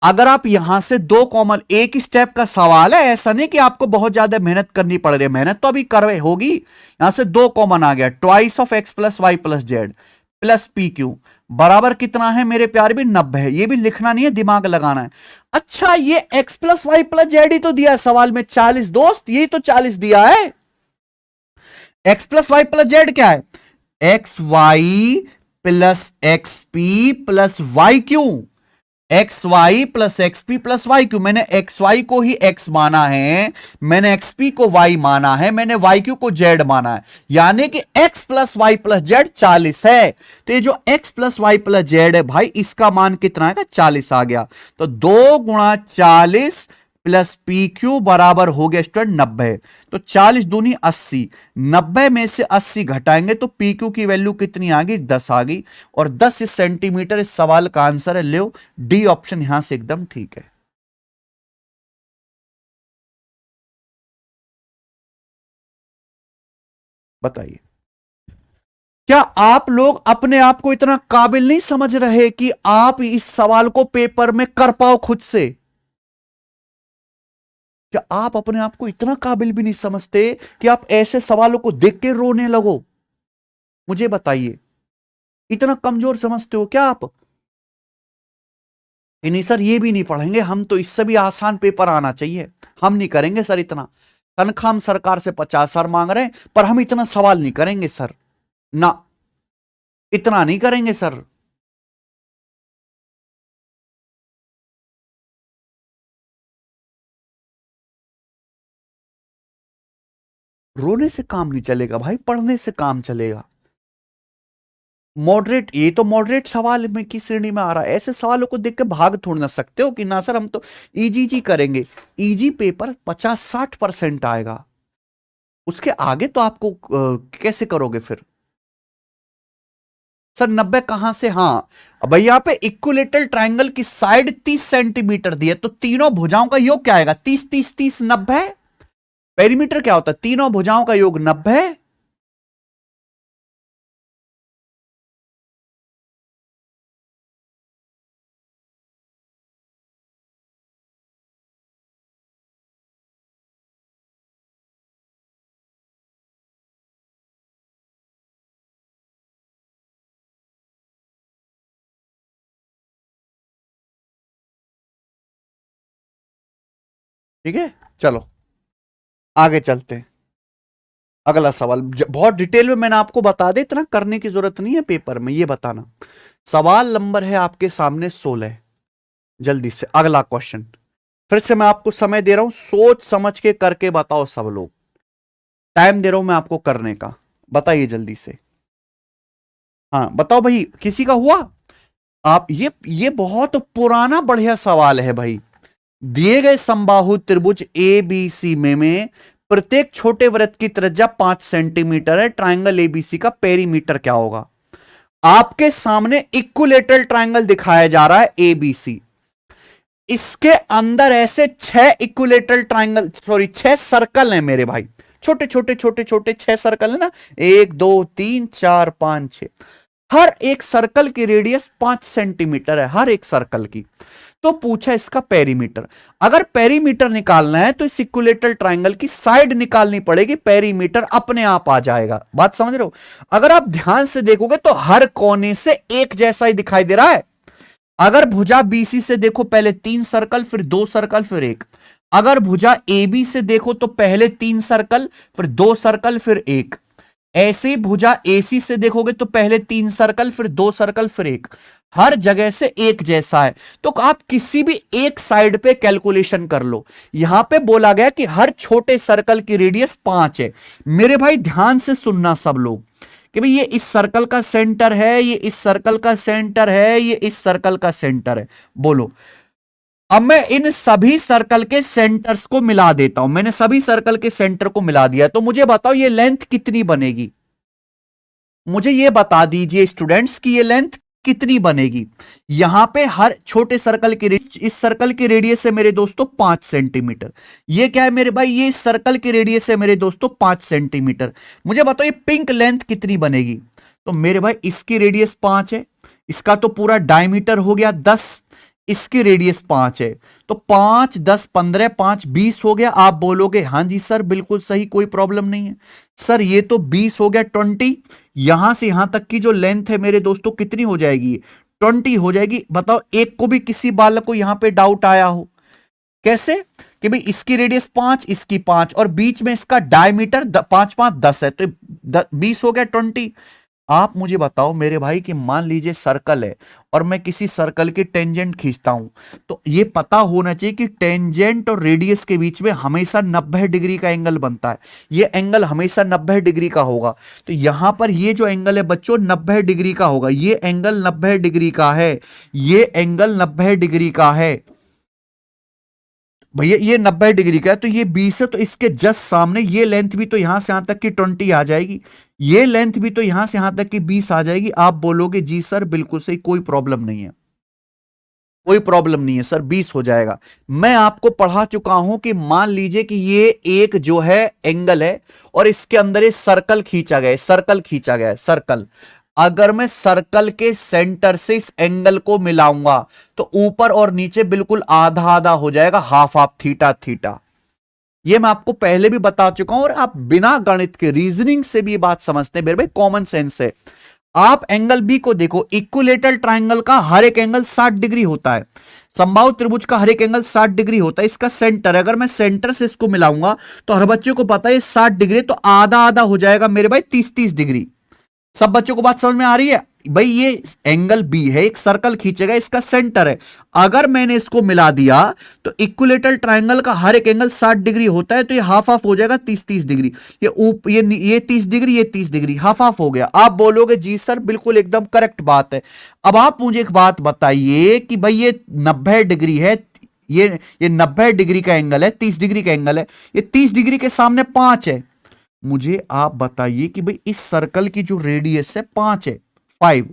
Speaker 1: अगर आप यहां से दो कॉमन, एक ही स्टेप का सवाल है, ऐसा नहीं कि आपको बहुत ज्यादा मेहनत करनी पड़ रही है, मेहनत तो अभी कर होगी। यहां से दो कॉमन आ गया, twice of X plus Y plus Z plus P Q बराबर कितना है मेरे प्यार भी, 90 है। ये भी लिखना नहीं है, दिमाग लगाना है। अच्छा, ये x plus Y plus Z ही तो दिया है सवाल में, 40 दोस्त, यही तो 40 दिया है। x plus Y plus Z क्या है, X Y plus X P plus Y Q, X Y plus X P plus Y Q. मैंने एक्स वाई को ही एक्स माना है, मैंने एक्स पी को वाई माना है, मैंने वाई क्यू को जेड माना है, यानी कि X plus Y plus Z 40 है। तो ये जो X plus Y plus Z है भाई, इसका मान कितना है, 40 आ गया। तो 2 गुणा 40 प्लस पी क्यू बराबर हो गया स्टूडेंट 90। तो 40 दूनी 80, 90 में से 80 घटाएंगे तो पी क्यू की वैल्यू कितनी आ गई, 10 आ गई। और 10 सेंटीमीटर इस सवाल का आंसर है। लो, डी ऑप्शन यहां से एकदम ठीक है। बताइए, क्या आप लोग अपने आप को इतना काबिल नहीं समझ रहे कि आप इस सवाल को पेपर में कर पाओ खुद से? क्या आप अपने आप को इतना काबिल भी नहीं समझते कि आप ऐसे सवालों को देख के रोने लगो? मुझे बताइए, इतना कमजोर समझते हो क्या आप? नहीं सर ये भी नहीं पढ़ेंगे हम, तो इससे भी आसान पेपर आना चाहिए, हम नहीं करेंगे सर इतना। तनख्वाह हम सरकार से 50,000 मांग रहे हैं, पर हम इतना सवाल नहीं करेंगे सर, ना, इतना नहीं करेंगे सर। रोने से काम नहीं चलेगा भाई, पढ़ने से काम चलेगा। मॉडरेट, ये तो मॉडरेट सवाल में की श्रेणी में आ रहा है। ऐसे सवालों को देख के भाग थोड़ ना सकते हो कि ना सर हम तो इजी जी करेंगे। इजी पेपर 50-60% आएगा, उसके आगे तो आपको कैसे करोगे फिर? सर 90 कहां से? हाँ भाई, यहां पे इक्विलेटरल ट्रायंगल की साइड 30 सेंटीमीटर दी है, तो तीनों भुजाओं का योग क्या आएगा, 30 30 30 90। पेरीमीटर क्या होता है, तीनों भुजाओं का योग 90। ठीक है, चलो आगे चलते हैं। अगला सवाल बहुत डिटेल में मैंने आपको बता दे, इतना करने की जरूरत नहीं है पेपर में, ये बताना। सवाल नंबर है आपके सामने 16। जल्दी से अगला क्वेश्चन, फिर से मैं आपको समय दे रहा हूं, सोच समझ के करके बताओ सब लोग। टाइम दे रहा हूं मैं आपको करने का, बताइए जल्दी से। हाँ बताओ भाई, किसी का हुआ? आप ये बहुत पुराना बढ़िया सवाल है भाई। दिए गए समबाहु त्रिभुज ए बी सी में प्रत्येक छोटे वृत्त की त्रिज्या 5 सेंटीमीटर है, ट्रायंगल एबीसी का पेरीमीटर क्या होगा? आपके सामने इक्विलेटरल ट्रायंगल दिखाया जा रहा है एबीसी, इसके अंदर ऐसे 6 इक्विलेटरल ट्रायंगल, सॉरी 6 सर्कल हैं मेरे भाई, छोटे छोटे छोटे छोटे 6 सर्कल है ना, 1 2 3 4 5 6। हर एक सर्कल की रेडियस 5 सेंटीमीटर है, हर एक सर्कल की। तो पूछा इसका पेरीमीटर। अगर पेरीमीटर निकालना है तो इस इक्विलेटरल ट्रायंगल की साइड निकालनी पड़ेगी, पेरीमीटर अपने आप आ जाएगा। बात समझ रहे हो? अगर आप ध्यान से देखोगे तो हर कोने से एक जैसा ही दिखाई दे रहा है। अगर भुजा बीसी से देखो पहले 3 सर्कल, फिर 2 सर्कल, फिर 1। अगर भुजा AB से देखो तो पहले 3 सर्कल, फिर 2 सर्कल, फिर 1। ऐसे ही भुजा AC से देखोगे तो पहले 3 सर्कल, फिर 2 सर्कल, फिर 1। हर जगह से एक जैसा है, तो आप किसी भी एक साइड पे कैलकुलेशन कर लो। यहां पे बोला गया कि हर छोटे सर्कल की रेडियस 5 है। मेरे भाई ध्यान से सुनना सब लोग, कि भाई ये इस सर्कल का सेंटर है, ये इस सर्कल का सेंटर है, ये इस सर्कल का सेंटर है। बोलो, अब मैं इन सभी सर्कल के सेंटर्स को मिला देता हूं। मैंने सभी सर्कल के सेंटर को मिला दिया, तो मुझे बताओ ये लेंथ कितनी बनेगी। मुझे ये बता दीजिए स्टूडेंट्स कि ये लेंथ कितनी बनेगी। यहां पे हर छोटे सर्कल की, इस सर्कल की रेडियस है मेरे दोस्तों 5 सेंटीमीटर। ये क्या है मेरे भाई, ये सर्कल की रेडियस है मेरे दोस्तों 5 सेंटीमीटर। मुझे बताओ ये पिंक लेंथ कितनी बनेगी। तो मेरे भाई इसकी रेडियस 5 है, इसका तो पूरा डायमीटर हो गया 10, इसकी रेडियस 5 है, तो 5 10 15 5 20 हो गया। आप बोलोगे हां जी सर बिल्कुल सही, कोई प्रॉब्लम नहीं है। सर ये तो 20 हो गया 20, यहां से यहां तक की जो लेंथ है मेरे दोस्तों कितनी हो जाएगी, 20 हो जाएगी। बताओ एक को भी किसी बालक को यहां पे डाउट आया हो कैसे, कि भाई इसकी रेडियस 5, इसकी 5 और बीच में इसका डायमीटर 5 5 10 है, तो 20 हो गया 20। आप मुझे बताओ मेरे भाई कि मान लीजिए सर्कल है और मैं किसी सर्कल की टेंजेंट खींचता हूं, तो ये पता होना चाहिए कि टेंजेंट और रेडियस के बीच में हमेशा 90 डिग्री का एंगल बनता है। ये एंगल हमेशा 90 डिग्री का होगा। तो यहां पर ये जो एंगल है बच्चों 90 डिग्री का होगा। ये एंगल 90 डिग्री का है, ये एंगल 90 डिग्री का है भैया, ये 90 डिग्री का है, तो ये 20 है, तो इसके जस्ट सामने ये लेंथ भी तो यहां से यहां तक की 20 आ जाएगी, ये लेंथ भी तो यहां से यहां तक की 20 आ जाएगी। आप बोलोगे जी सर बिल्कुल सही, कोई प्रॉब्लम नहीं है, कोई प्रॉब्लम नहीं है सर, 20 हो जाएगा। मैं आपको पढ़ा चुका हूं कि मान लीजिए कि ये एक जो है एंगल है और इसके अंदर ये सर्कल खींचा गया है, सर्कल खींचा गया है, सर्कल। अगर मैं सर्कल के सेंटर से इस एंगल को मिलाऊंगा तो ऊपर और नीचे बिल्कुल आधा आधा हो जाएगा, हाफ हाफ, थीटा थीटा। ये मैं आपको पहले भी बता चुका हूं और आप बिना गणित के रीजनिंग से भी ये बात समझते हैं मेरे भाई, कॉमन सेंस है। आप एंगल बी को देखो, इक्विलेटरल ट्राइंगल का हर एक एंगल 60 डिग्री होता है, समबाहु त्रिभुज का हर एक एंगल 60 डिग्री होता है। इसका सेंटर, अगर मैं सेंटर से इसको मिलाऊंगा तो हर बच्चे को पता है 60 डिग्री, तो आधा आधा हो जाएगा मेरे भाई 30-30 डिग्री। सब बच्चों को बात समझ में आ रही है भाई। ये एंगल बी है, एक सर्कल खींचेगा, इसका सेंटर है। अगर मैंने इसको मिला दिया तो इक्विलेटरल ट्रायंगल का हर एक एंगल 60 डिग्री होता है, तो ये हाफ हाफ हो जाएगा 30-30 डिग्री। ये 30 डिग्री, ये 30 डिग्री, हाफ हाफ हो गया। आप बोलोगे जी सर बिल्कुल एकदम करेक्ट बात है। अब आप मुझे एक बात बताइए कि भाई ये 90 डिग्री है, ये 90 डिग्री का एंगल है, 30 डिग्री का एंगल है, ये 30 डिग्री के सामने 5 है। मुझे आप बताइए कि भाई इस सर्कल की जो रेडियस है 5 है, 5,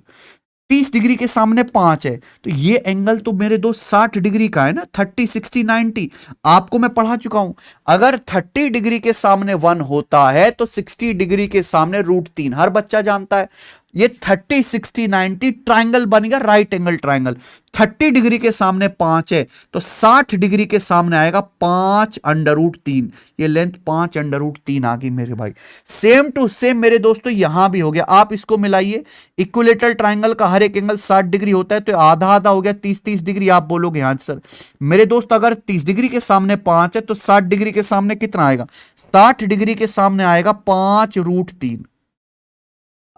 Speaker 1: 30 डिग्री के सामने 5 है, तो ये एंगल तो मेरे दोस्त 60 डिग्री का है ना, 30 60 90। आपको मैं पढ़ा चुका हूं, अगर 30 डिग्री के सामने 1 होता है तो 60 डिग्री के सामने √3, हर बच्चा जानता है। ये 30 60 90 ट्राइंगल बनेगा, राइट एंगल ट्राइंगल। 30 डिग्री के सामने 5 है, तो 60 डिग्री के सामने आएगा 5√3। ये लेंथ 5√3 आ गई मेरे भाई। सेम टू सेम मेरे दोस्तों यहां भी हो गया। आप इसको मिलाइए, इक्विलेटरल ट्राइंगल का हर एक एंगल 60 डिग्री होता है, तो आधा आधा हो गया 30-30 डिग्री। आप बोलोगे हाँ सर। मेरे दोस्त अगर 30 डिग्री के सामने 5 है तो 60 डिग्री के सामने कितना आएगा, 60 डिग्री के सामने आएगा 5√3।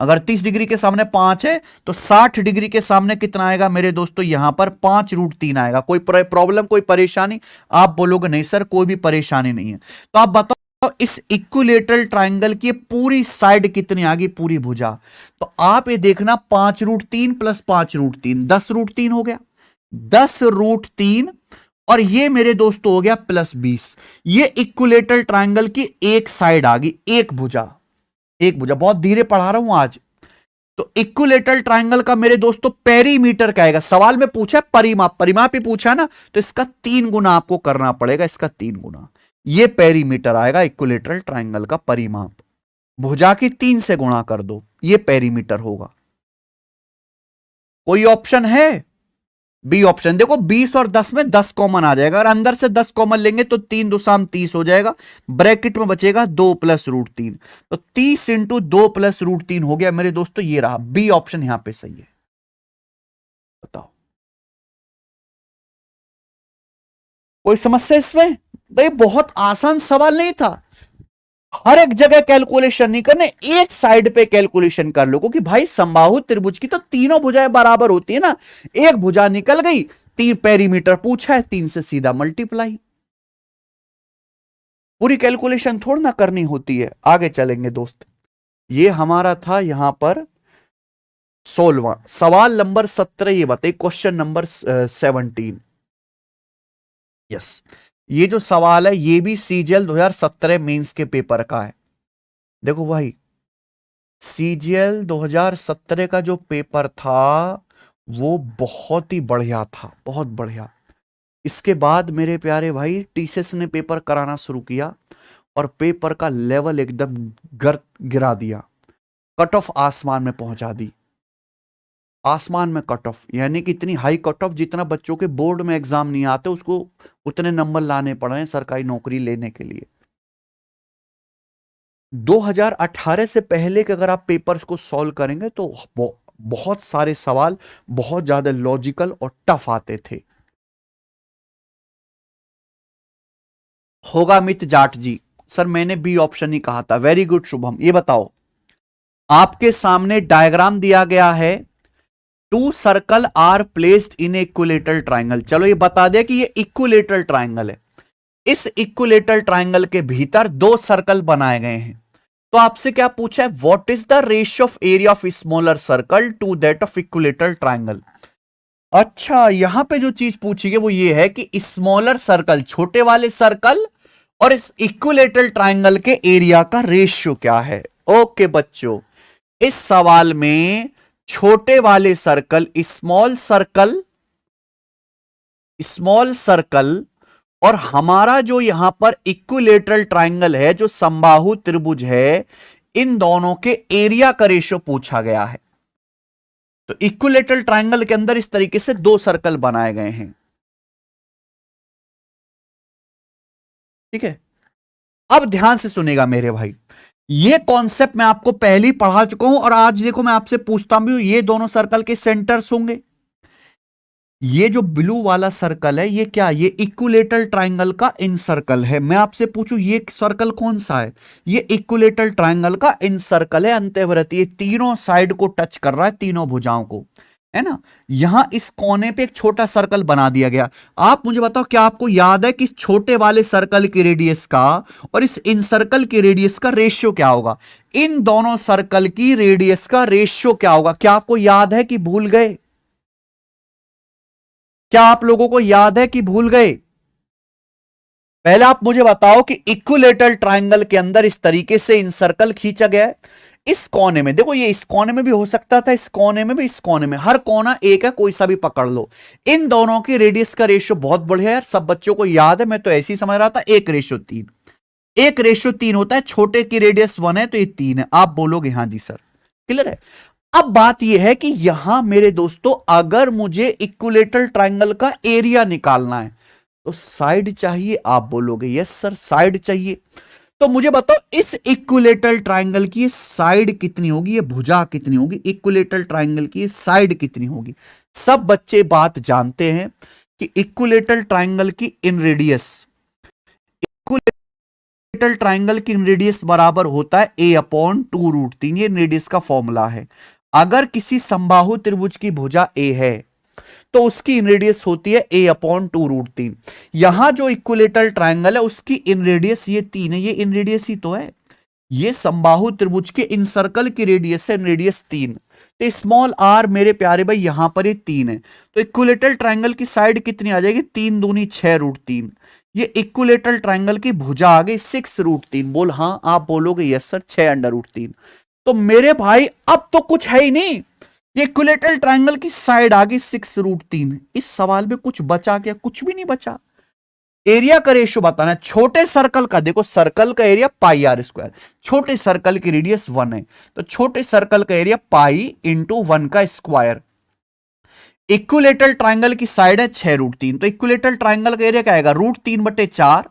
Speaker 1: अगर 30 डिग्री के सामने 5 है तो 60 डिग्री के सामने कितना आएगा मेरे दोस्तों, यहां पर 5√3 आएगा। कोई प्रॉब्लम, कोई परेशानी? आप बोलोगे नहीं सर कोई भी परेशानी नहीं है। तो आप बताओ इस इक्विलेटरल ट्राइंगल की पूरी साइड कितनी आ गई, पूरी भुजा। तो आप ये देखना 5√3 प्लस 5√3 10√3 हो गया, 10√3। और ये मेरे दोस्तों हो गया +20। ये इक्विलेटरल ट्राइंगल की एक साइड आ गई, एक भुजा, एक भुजा। बहुत धीरे पढ़ा रहा हूं आज। तो इक्विलेटरल ट्राइंगल का मेरे दोस्तों पेरीमीटर क्या आएगा, सवाल में पूछा है परिमाप, परिमाप ही पूछा है ना, तो इसका 3 गुना आपको करना पड़ेगा, इसका 3 गुना। ये पेरीमीटर आएगा इक्विलेटरल ट्राइंगल का परिमाप। भुजा की 3 से गुणा कर दो, ये पेरीमीटर होगा। कोई ऑप्शन है? B option. देखो 20 और 10 में 10 कॉमन आ जाएगा, और अंदर से 10 कॉमन लेंगे तो 3 2 30 हो जाएगा। ब्रैकेट में बचेगा 2 + √3, तो 30 × 2 + √3 हो गया मेरे दोस्तों। ये रहा बी ऑप्शन, यहां पे सही है। बताओ कोई समस्या इसमें? भाई बहुत आसान सवाल नहीं था, हर एक जगह कैलकुलेशन नहीं करने, एक साइड पे कैलकुलेशन कर लो, क्योंकि भाई समबाहु त्रिभुज की तो तीनों भुजाएं बराबर होती है ना, एक भुजा निकल गई, 3 पेरीमीटर पूछा है, 3 से सीधा मल्टीप्लाई, पूरी कैलकुलेशन थोड़ा ना करनी होती है। आगे चलेंगे दोस्त, ये हमारा था यहां पर 16वां सवाल नंबर 17, ये बताइए क्वेश्चन नंबर 17। यस, ये जो सवाल है ये भी सीजीएल 2017 मेंस के पेपर का है। देखो भाई, सीजीएल 2017 का जो पेपर था वो बहुत ही बढ़िया था, बहुत बढ़िया। इसके बाद मेरे प्यारे भाई टीसीएस ने पेपर कराना शुरू किया और पेपर का लेवल एकदम गिरा दिया, कट ऑफ आसमान में पहुंचा दी, आसमान में कट ऑफ, यानी कि इतनी हाई कट ऑफ जितना बच्चों के बोर्ड में एग्जाम नहीं आते उसको उतने नंबर लाने पड़ रहे हैं सरकारी नौकरी लेने के लिए। 2018 से पहले के अगर आप पेपर्स को सॉल्व करेंगे तो बहुत सारे सवाल बहुत ज्यादा लॉजिकल और टफ आते थे। होगा मित जाट जी, सर मैंने बी ऑप्शन ही कहा था। वेरी गुड शुभम, ये बताओ, आपके सामने डायग्राम दिया गया है, 2 circle are placed in equilateral triangle. चलो ये बता दिया कि ये इक्विलेटरल ट्राइंगल है, इस इक्विलेटरल ट्राइंगल के भीतर 2 सर्कल बनाए गए हैं। तो आपसे क्या पूछा है, what is the ratio of area of smaller circle to that of equilateral triangle. अच्छा, यहां पे जो चीज पूछी गई वो ये है कि स्मॉलर सर्कल, छोटे वाले सर्कल, और इस इक्विलेटरल ट्राइंगल के एरिया का रेशियो क्या है। ओके बच्चों, इस सवाल में छोटे वाले सर्कल, स्मॉल सर्कल और हमारा जो यहां पर इक्विलेटरल ट्राइंगल है, जो समबाहु त्रिभुज है, इन दोनों के एरिया का रेशियो पूछा गया है। तो इक्विलेटरल ट्राइंगल के अंदर इस तरीके से 2 सर्कल बनाए गए हैं। ठीक है, अब ध्यान से सुनेगा मेरे भाई, ये कॉन्सेप्ट मैं आपको पहले ही पढ़ा चुका हूं और आज देखो मैं आपसे पूछता भी हूं, ये दोनों सर्कल के सेंटर्स होंगे। ये जो ब्लू वाला सर्कल है ये क्या, ये इक्विलेटरल ट्राइंगल का इन सर्कल है। मैं आपसे पूछूं ये सर्कल कौन सा है, ये इक्विलेटरल ट्राइंगल का इन सर्कल है, अंतःवृत्त, ये तीनों साइड को टच कर रहा है, तीनों भुजाओं को, है ना। यहां इस कोने पे एक छोटा सर्कल बना दिया गया। आप मुझे बताओ, क्या आपको याद है कि इस छोटे वाले सर्कल की रेडियस का और इस इन सर्कल की रेडियस का रेशियो क्या होगा, इन दोनों सर्कल की रेडियस का रेशियो क्या होगा, क्या आपको याद है कि भूल गए, क्या आप लोगों को याद है कि भूल गए। पहले आप मुझे बताओ कि इक्विलेटरल ट्राइंगल के अंदर इस तरीके से इन सर्कल खींचा गया है, इस कोने में देखो, ये इस कोने में भी हो सकता था, इस कोने में भी, इस कोने में, हर कोना एक है, कोई सा भी पकड़ लो। इन दोनों की रेडियस का रेशियो बहुत बढ़िया है, सब बच्चों को याद है, मैं तो ऐसे ही समझ रहा था, 1:3, 1:3 होता है, छोटे की रेडियस 1 है तो ये 3 है। आप बोलोगे हाँ जी सर, क्लियर है। अब बात यह है कि यहां मेरे दोस्तों अगर मुझे इक्विलेटरल ट्राइंगल का एरिया निकालना है तो साइड चाहिए, आप बोलोगे यस सर साइड चाहिए। तो मुझे बताओ इस इक्विलेटरल ट्राइंगल की साइड कितनी होगी, ये भुजा कितनी होगी, इक्विलेटरल ट्राइंगल की साइड कितनी होगी। सब बच्चे बात जानते हैं कि इक्विलेटरल ट्राइंगल की इन रेडियस, इक्विलेटरल ट्राइंगल की इन रेडियस बराबर होता है a/2√3, ये रेडियस का फॉर्मूला है। अगर किसी समबाहु त्रिभुज की भुजा a है तो उसकी इन रेडियस होती है a/2√3। यहां जो इक्विलेटरल ट्राइंगल है उसकी इन रेडियस ये 3 है, ये इन रेडियस ही तो है, ये समबाहु त्रिभुज के इन सर्कल की रेडियस है, इन रेडियस 3। तो स्मॉल r मेरे प्यारे भाई यहां पर ये 3 है, तो इक्विलेटरल ट्राइंगल की साइड कितनी आ जाएगी, 3 दूनी 6√3। ये इक्विलेटरल ट्राइंगल की भुजा आ गई 6√3। बोल हाँ, आप बोलोगे यस सर 6√3। तो मेरे भाई अब तो कुछ है ही नहीं, ये इक्विलेटरल ट्राइंगल की साइड आ गई 6√3। इस सवाल में कुछ बचा क्या, कुछ भी नहीं बचा। एरिया का रेशियो बताना है, छोटे सर्कल का, देखो सर्कल का एरिया πr², छोटे सर्कल की रेडियस 1 है, तो छोटे सर्कल का एरिया π×1 का स्क्वायर। इक्विलेटरल ट्राइंगल की साइड है 6√3, तो इक्विलेटरल ट्राइंगल का एरिया क्या आएगा, √3/4,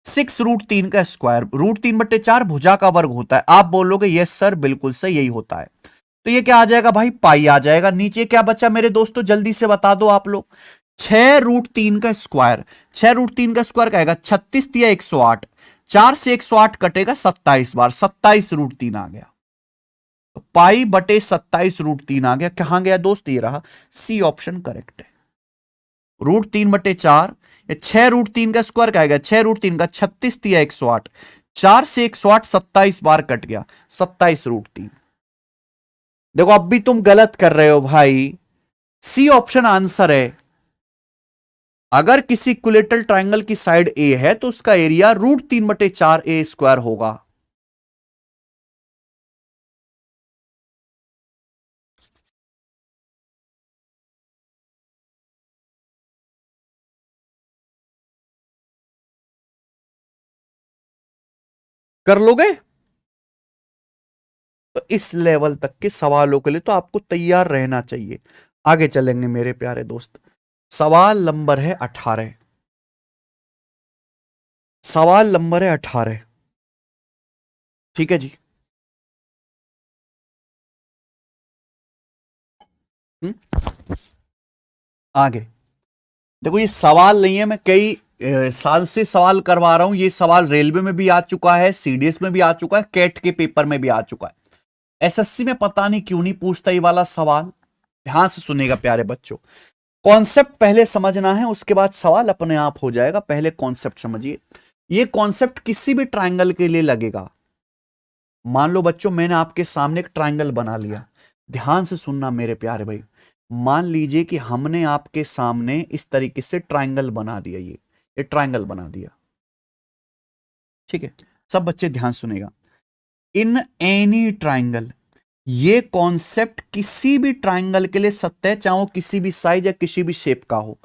Speaker 1: 6√3 का स्क्वायर, √3/4 भुजा का वर्ग होता है। आप बोलोगे यस सर बिल्कुल सही, यही होता है। तो ये क्या आ जाएगा भाई, पाई आ जाएगा। नीचे क्या बचा मेरे दोस्तों, जल्दी से बता दो आप लोग, 6√3 का स्क्वायर, 6√3 का स्क्वायर क्या आएगा, 36 दिया 108, 4 से 108 कटेगा 27 बार, 27√3 आ गया। तो पाई बटे 27√3 आ गया। कहां गया दोस्त, ये रहा, सी ऑप्शन करेक्ट है। √3/4, 6√3 का स्क्वायर क्या आएगा, 6√3 का 36 दिया 108, 4 से 108 27 बार कट गया, 27√3। देखो अब भी तुम गलत कर रहे हो भाई, सी ऑप्शन आंसर है। अगर किसी इक्विलेटरल ट्रायंगल की साइड ए है तो उसका एरिया √3/4a² होगा। कर लोगे? तो इस लेवल तक के सवालों के लिए तो आपको तैयार रहना चाहिए। आगे चलेंगे मेरे प्यारे दोस्त। सवाल नंबर है 18। सवाल नंबर है 18। ठीक है जी। आगे देखो, ये सवाल नहीं है, मैं कई साल से सवाल करवा रहा हूं। ये सवाल रेलवे में भी आ चुका है, सीडीएस में भी आ चुका है, कैट के पेपर में भी आ चुका है। एसएससी में पता नहीं क्यों नहीं पूछता ये वाला सवाल। ध्यान से सुनेगा प्यारे बच्चों, कॉन्सेप्ट पहले समझना है, उसके बाद सवाल अपने आप हो जाएगा। पहले कॉन्सेप्ट समझिए। ये कॉन्सेप्ट किसी भी ट्रायंगल के लिए लगेगा। मान लो बच्चों, मैंने आपके सामने एक ट्रायंगल बना लिया। ध्यान से सुनना मेरे प्यारे भाई। मान लीजिए कि हमने आपके सामने इस तरीके से ट्रायंगल बना दिया, ये ट्रायंगल बना दिया। ठीक है, सब बच्चे ध्यान सुनेगा। इन एनी ट्रायंगल, ये कॉन्सेप्ट किसी भी ट्रायंगल के लिए सत्य है, चाहे वो किसी भी साइज या किसी भी शेप का हो।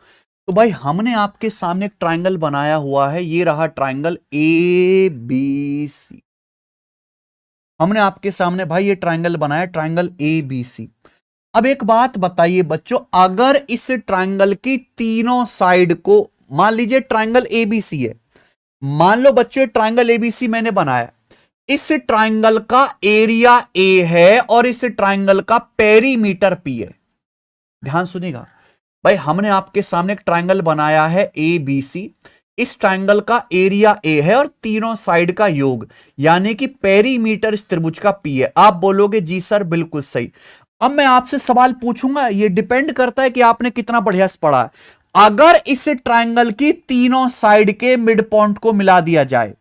Speaker 1: तो भाई हमने आपके सामने एक ट्रायंगल बनाया हुआ है, ये रहा ट्रायंगल ABC। हमने आपके सामने भाई ये ट्रायंगल बनाया, ट्रायंगल ABC। अब एक बात बताइए बच्चों, अगर इस ट्रायंगल की तीनों साइड को, मान लीजिए ट्रायंगल ABC है, मान लो बच्चों ट्रायंगल ABC मैंने बनाया, इस ट्रायंगल का एरिया A है और इस ट्रायंगल का पेरीमीटर P है। ध्यान सुनिएगा भाई, हमने आपके सामने एक ट्रायंगल बनाया है ABC, इस ट्रायंगल का एरिया A है और तीनों साइड का योग यानी कि पेरीमीटर इस त्रिभुज का P है। आप बोलोगे जी सर बिल्कुल सही। अब मैं आपसे सवाल पूछूंगा, ये डिपेंड करता है कि आपने कितना बढ़िया से पढ़ा है। अगर इस ट्रायंगल की तीनों साइड के मिड पॉइंट को मिला दिया जाए,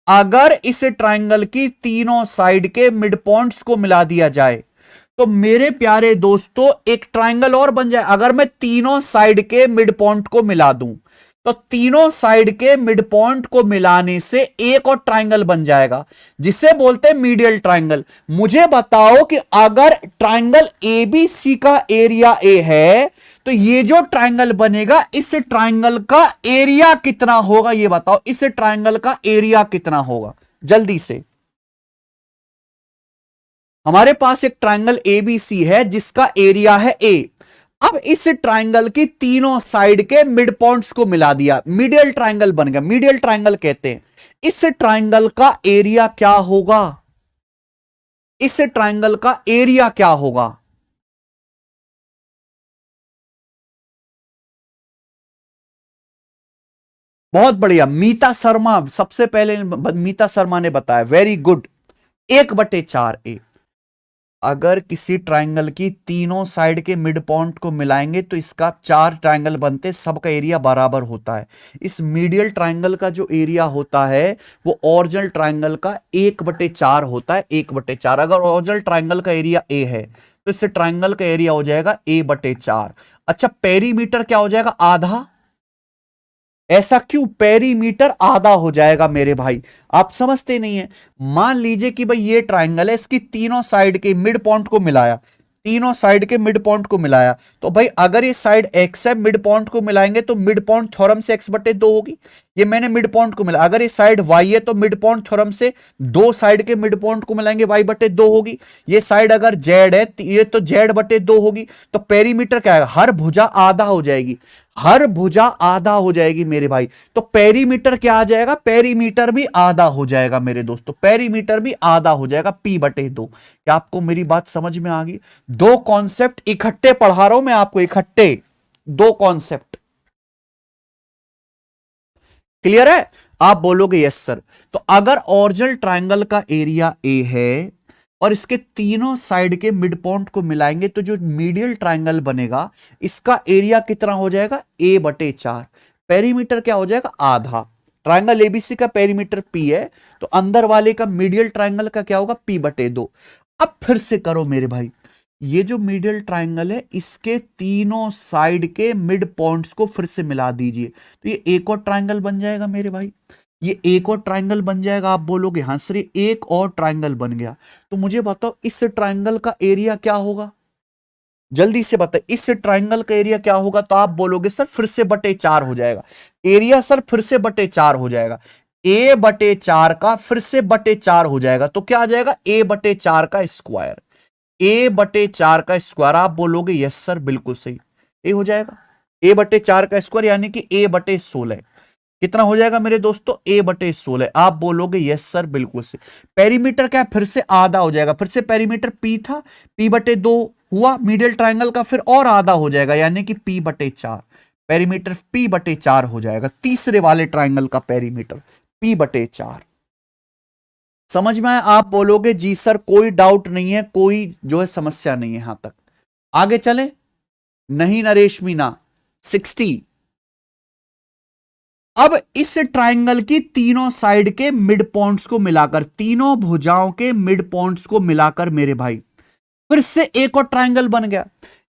Speaker 1: अगर इस ट्रायंगल की तीनों साइड के मिड पॉइंट्स को मिला दिया जाए, तो मेरे प्यारे दोस्तों एक ट्रायंगल और बन जाए। अगर मैं तीनों साइड के मिड पॉइंट को मिला दूं, तो तीनों साइड के मिड पॉइंट को मिलाने से एक और ट्रायंगल बन जाएगा, जिसे बोलते हैं मीडियल ट्रायंगल। मुझे बताओ कि अगर ट्रायंगल ABC का एरिया A है, तो ये जो ट्रायंगल बनेगा, इस ट्रायंगल का एरिया कितना होगा, ये बताओ। इस ट्रायंगल का एरिया कितना होगा, जल्दी से। हमारे पास एक ट्रायंगल ABC है जिसका एरिया है A। अब इस ट्रायंगल की तीनों साइड के मिड पॉइंट्स को मिला दिया, मीडियल ट्रायंगल बन गया। मीडियल ट्रायंगल कहते हैं। इस ट्रायंगल का एरिया क्या होगा, इस ट्रायंगल का एरिया क्या होगा? बहुत बढ़िया, मीता शर्मा सबसे पहले, मीता शर्मा ने बताया, वेरी गुड। 1/4A। अगर किसी ट्रायंगल की तीनों साइड के मिड पॉइंट को मिलाएंगे तो इसका 4 ट्रायंगल बनते, सबका एरिया बराबर होता है। इस मीडियल ट्रायंगल का जो एरिया होता है वो ओरिजिनल ट्रायंगल का 1/4 होता है। 1/4। अगर ओरिजिनल ट्रायंगल का एरिया A है तो इस ट्रायंगल का एरिया हो जाएगा A/4। अच्छा, पेरीमीटर क्या हो जाएगा, आधा। ऐसा क्यों, पेरीमीटर आधा हो जाएगा मेरे भाई, आप समझते नहीं है। मान लीजिए कि भाई ये ट्रायंगल है, इसकी तीनों साइड के मिड पॉइंट को मिलाया, तीनों साइड के मिड पॉइंट को मिलाया, तो भाई अगर ये साइड x है, मिड पॉइंट को मिलाएंगे तो मिड पॉइंट थ्योरम से x/2 होगी। ये मैंने मिड पॉइंट को मिला। अगर ये साइड y है तो मिड पॉइंट थ्योरम से दो साइड के मिड पॉइंट को मिलाएंगे y/2 होगी। ये साइड अगर z है ये तो z/2 होगी। तो पेरीमीटर क्या है, हर भुजा आधा हो जाएगी, हर भुजा आधा हो जाएगी मेरे भाई। तो पेरीमीटर क्या आ जाएगा, पेरीमीटर भी आधा हो जाएगा मेरे दोस्तों, पेरीमीटर भी आधा हो जाएगा P/2। क्या आपको मेरी बात समझ में आ गई? दो कॉन्सेप्ट इकट्ठे पढ़ा रहा हूं मैं आपको, इकट्ठे दो कॉन्सेप्ट। क्लियर है? आप बोलोगे यस सर। तो अगर ओरिजिनल ट्रायंगल का एरिया ए है और इसके तीनों साइड के मिड पॉइंट को मिलाएंगे तो जो मीडियल ट्रायंगल बनेगा इसका एरिया कितना हो जाएगा? ए बटे 4। पेरीमीटर क्या हो जाएगा? आधा। ट्रायंगल एबीसी का पेरीमीटर पी है तो अंदर वाले का मीडियल ट्रायंगल का क्या होगा? पी बटे 2। अब फिर से करो मेरे भाई, ये जो मीडियल ट्रायंगल है इसके तीनों साइड के मिड पॉइंट्स को फिर से मिला दीजिए तो ये एक और ट्रायंगल बन जाएगा मेरे भाई। ये एक और ट्रायंगल बन जाएगा। आप बोलोगे हाँ सर ये एक और ट्रायंगल बन गया। तो मुझे बताओ इस ट्रायंगल का एरिया क्या होगा? जल्दी से बताओ इस ट्रायंगल का एरिया क्या होगा? तो आप बोलोगे सर फिर से बटे 4 हो जाएगा। एरिया सर फिर से बटे 4 हो जाएगा। ए बटे 4 का फिर से बटे 4 हो जाएगा तो क्या आ जाएगा? ए बटे 4 का स्क्वायर। ए बटे 4 का स्क्वायर। आप बोलोगे यस सर बिल्कुल सही, ए हो जाएगा। ए बटे 4 का स्क्वायर यानी कि ए बटे 16। कितना हो जाएगा मेरे दोस्तों? ए बटे 16। आप बोलोगे यस सर बिल्कुल सही। पेरीमीटर क्या? फिर से आधा हो जाएगा। फिर से पेरीमीटर पी था, पी बटे 2 हुआ मीडियल ट्रायंगल का, फिर और आधा हो जाएगा यानी कि पी बटे 4। पेरीमीटर पी बटे 4 हो जाएगा। तीसरे वाले ट्रायंगल का पेरीमीटर पी बटे 4। समझ में आया? आप बोलोगे जी सर कोई डाउट नहीं है, कोई जो है समस्या नहीं है। यहां तक आगे चले? नहीं नरेश मीना 60। अब इस ट्रायंगल की तीनों साइड के मिड पॉइंट्स को मिलाकर, तीनों भुजाओं के मिड पॉइंट्स को मिलाकर मेरे भाई फिर से एक और ट्रायंगल बन गया।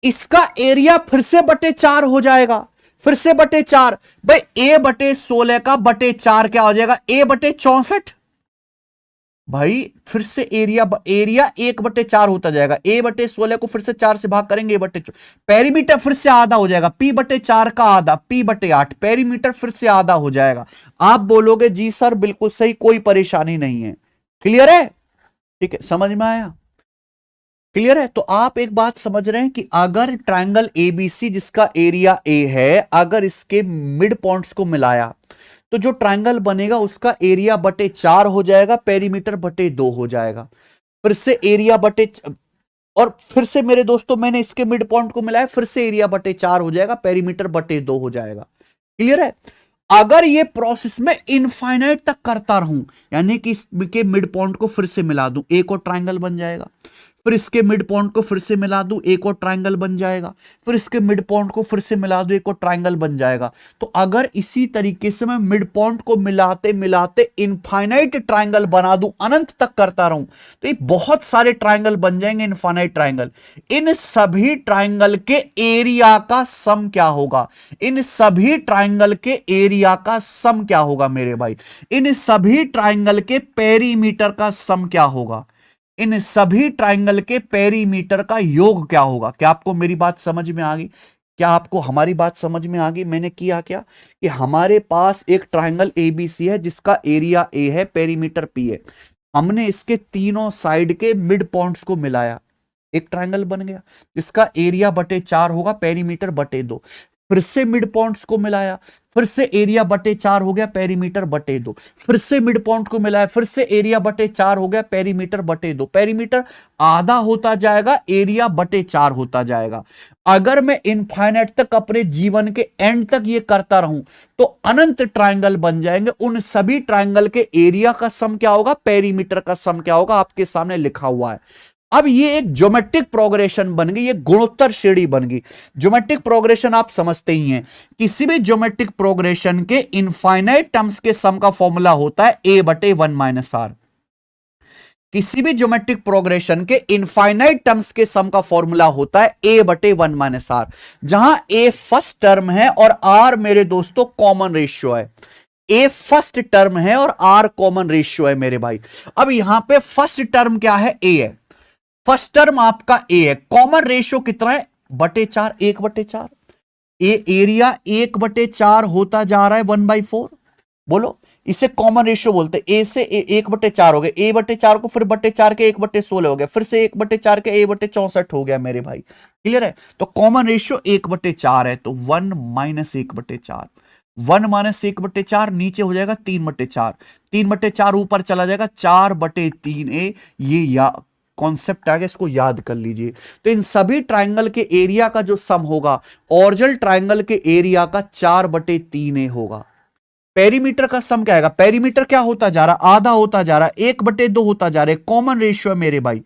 Speaker 1: इसका एरिया फिर से बटे 4 हो जाएगा। फिर से बटे 4। भाई ए बटे 16 का बटे 4 क्या हो जाएगा? ए बटे 64। भाई फिर से एरिया 1 बटे 4 होता जाएगा। ए बटे 16 को फिर से 4 से भाग करेंगे, ए बटे पेरीमीटर फिर से आधा हो जाएगा। पी बटे 4 का आधा पी बटे 8। पेरीमीटर फिर से आधा हो जाएगा। आप बोलोगे जी सर बिल्कुल सही, कोई परेशानी नहीं है। क्लियर है? ठीक है, समझ में आया? क्लियर है? तो आप एक बात समझ रहे हैं कि अगर ट्रायंगल एबीसी जिसका एरिया ए है, अगर इसके मिड पॉइंट्स को मिलाया तो जो ट्रायंगल बनेगा उसका एरिया बटे 4 हो जाएगा, पेरीमीटर बटे 2 हो जाएगा। फिर से एरिया बटे, और फिर से मेरे दोस्तों मैंने इसके मिड पॉइंट को मिलाया, फिर से एरिया बटे 4 हो जाएगा, पेरीमीटर बटे 2 हो जाएगा। क्लियर है? अगर ये प्रोसेस में इनफाइनाइट तक करता रहूं, यानी कि इसके मिड पॉइंट को फिर से मिला दूं, एक और ट्रायंगल बन जाएगा। फिर इसके मिड पॉइंट को फिर से मिला दूं, एक और ट्रायंगल बन जाएगा। फिर इसके मिड पॉइंट को फिर से मिला दूं, एक और ट्रायंगल बन जाएगा। तो अगर इसी तरीके से मैं मिड पॉइंट को मिलाते मिलाते इनफाइनाइट ट्रायंगल बना दूं, अनंत तक करता रहूं, तो ये बहुत सारे ट्रायंगल बन जाएंगे, इनफाइनाइट ट्रायंगल। इन सभी ट्रायंगल के एरिया का सम क्या होगा? इन सभी ट्रायंगल के एरिया का सम क्या होगा मेरे भाई? इन सभी ट्रायंगल के पेरीमीटर का सम क्या होगा? इन सभी ट्रायंगल के पेरीमीटर का योग क्या होगा? क्या आपको मेरी बात समझ में आ गई? क्या आपको हमारी बात समझ में आ गई? मैंने किया क्या कि हमारे पास एक ट्रायंगल एबीसी है जिसका एरिया ए है, पेरीमीटर पी है। हमने इसके तीनों साइड के मिड पॉइंट्स को मिलाया, एक ट्रायंगल बन गया जिसका एरिया बटे 4 होगा, पेरीमीटर बटे 2। फिर से मिड पॉइंट्स को मिलाया, फिर से एरिया बटे 4 हो गया, पेरीमीटर बटे 2। फिर से मिड पॉइंट को मिलाया, फिर से एरिया बटे 4 हो गया, पेरीमीटर बटे 2। पेरीमीटर आधा होता जाएगा, एरिया बटे 4 होता जाएगा। अगर मैं इनफाइनाइट तक अपने जीवन के एंड तक ये करता रहूं तो अनंत ट्रायंगल बन जाएंगे। उन सभी ट्रायंगल के एरिया का सम क्या होगा? पेरीमीटर का सम क्या होगा? आपके सामने लिखा हुआ है। अब ये एक ज्योमेट्रिक प्रोग्रेशन बन गई, ये गुणोत्तर श्रेणी बन गई। ज्योमेट्रिक प्रोग्रेशन आप समझते ही हैं, किसी भी ज्योमेट्रिक प्रोग्रेशन के इनफाइनाइट टर्म्स के सम का फॉर्मूला होता है a बटे 1 माइनस आर। किसी भी ज्योमेट्रिक प्रोग्रेशन के इनफाइनाइट टर्म्स के सम का फॉर्मूला होता है a बटे 1 माइनस आर, जहां a फर्स्ट टर्म है और r मेरे दोस्तों कॉमन रेशियो है। a फर्स्ट टर्म है और r कॉमन रेशियो है मेरे भाई। अब यहां पे फर्स्ट टर्म क्या है? a है। फर्स्ट टर्म आपका ए है। कॉमन रेशियो कितना है? बटे 4, 1 बटे 4। एरिया 1 बटे 4 होता जा रहा है 1/4। बोलो, इसे कॉमन रेशियो बोलते हैं। ए से 1 बटे 4 हो गए, ए बटे 4 को फिर बटे 4 के 1 बटे 16 हो गया, फिर से 1 बटे 4 के ए बटे 64 हो गया मेरे भाई। क्लियर है? तो कॉमन रेशियो 1 बटे 4 है, तो 1 माइनस 1 बटे 4। 1 माइनस 1 बटे 4 नीचे हो जाएगा 3 बटे 4। 3 बटे 4 ऊपर चला जाएगा 4 बटे 3a। ये या कॉन्सेप्ट आ गया, इसको याद कर लीजिए। तो इन सभी ट्रायंगल के एरिया का जो सम होगा, ओरिजिनल ट्रायंगल के एरिया का 4 बटे 3a होगा। पेरीमीटर का सम क्या आएगा? पेरीमीटर क्या होता जा रहा? आधा होता जा रहा, 1/2 होता जा रहा है। कॉमन रेशियो है मेरे भाई।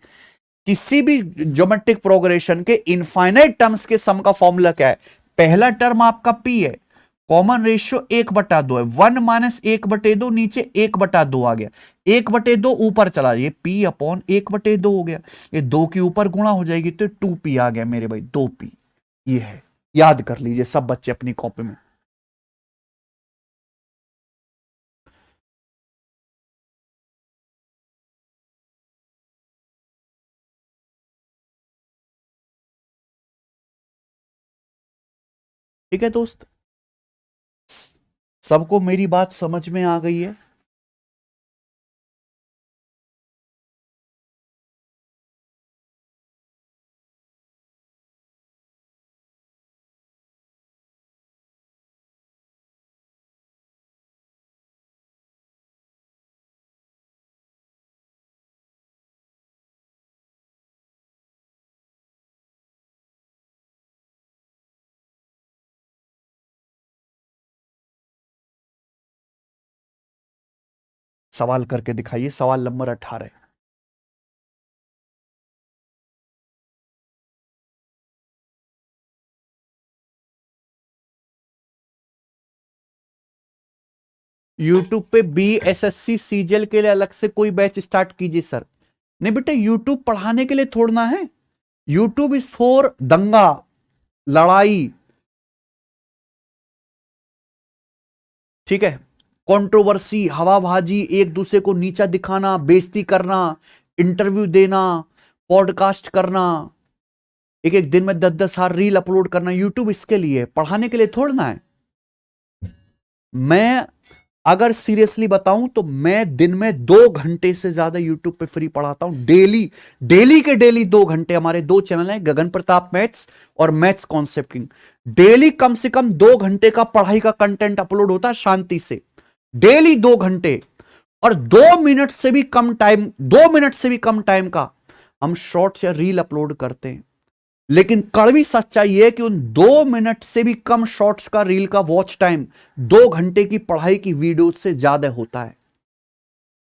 Speaker 1: किसी भी ज्योमेट्रिक प्रोग्रेशन के इनफाइनाइट टर्म्स के सम का फॉर्मूला क्या है? पहला टर्म आपका पी है, कॉमन रेशियो 1/2 है, 1 माइनस 1/2, नीचे 1/2 आ गया, 1/2 ऊपर चला, ये पी अपॉन 1/2 हो गया, ये 2 के ऊपर गुणा हो जाएगी तो 2p आ गया मेरे भाई, 2p। ये है, याद कर लीजिए सब बच्चे अपनी कॉपी में। ठीक है दोस्त, सबको मेरी बात समझ में आ गई है? सवाल करके दिखाइए, सवाल नंबर 18। यूट्यूब पे BSSC सीजीएल के लिए अलग से कोई बैच स्टार्ट कीजिए सर। नहीं बेटा, यूट्यूब पढ़ाने के लिए थोड़ना है, यूट्यूब इज फॉर दंगा, लड़ाई, ठीक है, कंट्रोवर्सी, हवाबाजी, एक दूसरे को नीचा दिखाना, बेइज्जती करना, इंटरव्यू देना, पॉडकास्ट करना, एक एक दिन में 10-10 हार रील अपलोड करना। यूट्यूब इसके लिए, पढ़ाने के लिए थोड़ना है। मैं अगर सीरियसली बताऊं तो मैं दिन में 2 घंटे से ज्यादा यूट्यूब पे फ्री पढ़ाता हूं, डेली, डेली के डेली 2 घंटे। हमारे 2 चैनल हैं, गगन प्रताप मैथ्स और मैथ्स कॉन्सेप्ट किंग। डेली कम से कम 2 घंटे का पढ़ाई का कंटेंट अपलोड होता है शांति से, डेली 2 घंटे। और 2 मिनट से भी कम टाइम, 2 मिनट से भी कम टाइम का हम शॉर्ट्स या रील अपलोड करते हैं। लेकिन कड़वी सच्चाई यह है कि उन 2 मिनट से भी कम शॉर्ट्स का रील का वॉच टाइम 2 घंटे की पढ़ाई की वीडियो से ज्यादा होता है।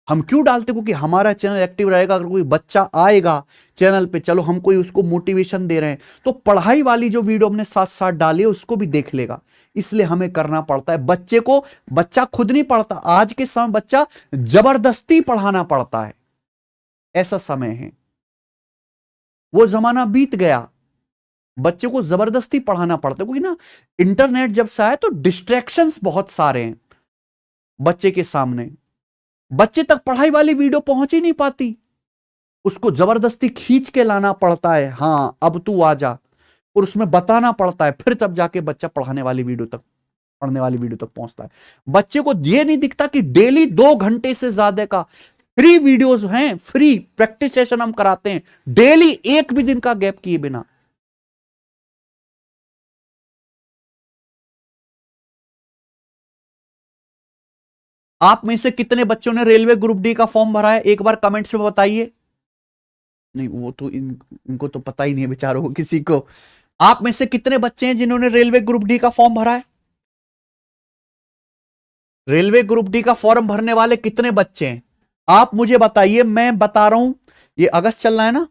Speaker 1: हम क्यों डालते? क्योंकि हमारा चैनल एक्टिव रहेगा। अगर कोई बच्चा आएगा चैनल पे, चलो हम कोई उसको मोटिवेशन दे रहे हैं, तो पढ़ाई वाली जो वीडियो हमने साथ साथ डाली है उसको भी देख लेगा। इसलिए हमें करना पड़ता है। बच्चे को, बच्चा खुद नहीं पढ़ता, आज के समय बच्चा जबरदस्ती पढ़ाना पड़ता है, ऐसा समय है। वो जमाना बीत गया, बच्चे को जबरदस्ती पढ़ाना पड़ता है। क्योंकि ना इंटरनेट जब से आया तो डिस्ट्रैक्शंस बहुत सारे हैं बच्चे के सामने, बच्चे तक पढ़ाई वाली वीडियो पहुंच ही नहीं पाती, उसको जबरदस्ती खींच के लाना पड़ता है, हाँ अब तू आ जा, और उसमें बताना पड़ता है, फिर तब जाके बच्चा पढ़ाने वाली वीडियो तक, पढ़ने वाली वीडियो तक पहुंचता है। बच्चे को यह नहीं दिखता कि डेली 2 घंटे से ज्यादा का फ्री वीडियोस हैं, फ्री प्रैक्टिस सेशन हम कराते हैं डेली, एक भी दिन का गैप किए बिना। आप में से कितने बच्चों ने रेलवे ग्रुप डी का फॉर्म भरा है? एक बार कमेंट्स में बताइए। नहीं, वो तो इनको तो पता ही नहीं है बेचारों को किसी को। आप में से कितने बच्चे हैं जिन्होंने रेलवे ग्रुप डी का फॉर्म भरा है? रेलवे ग्रुप डी का फॉर्म भरने वाले कितने बच्चे हैं आप मुझे बताइए। मैं बता रहा हूं, ये अगस्त चल रहा है ना,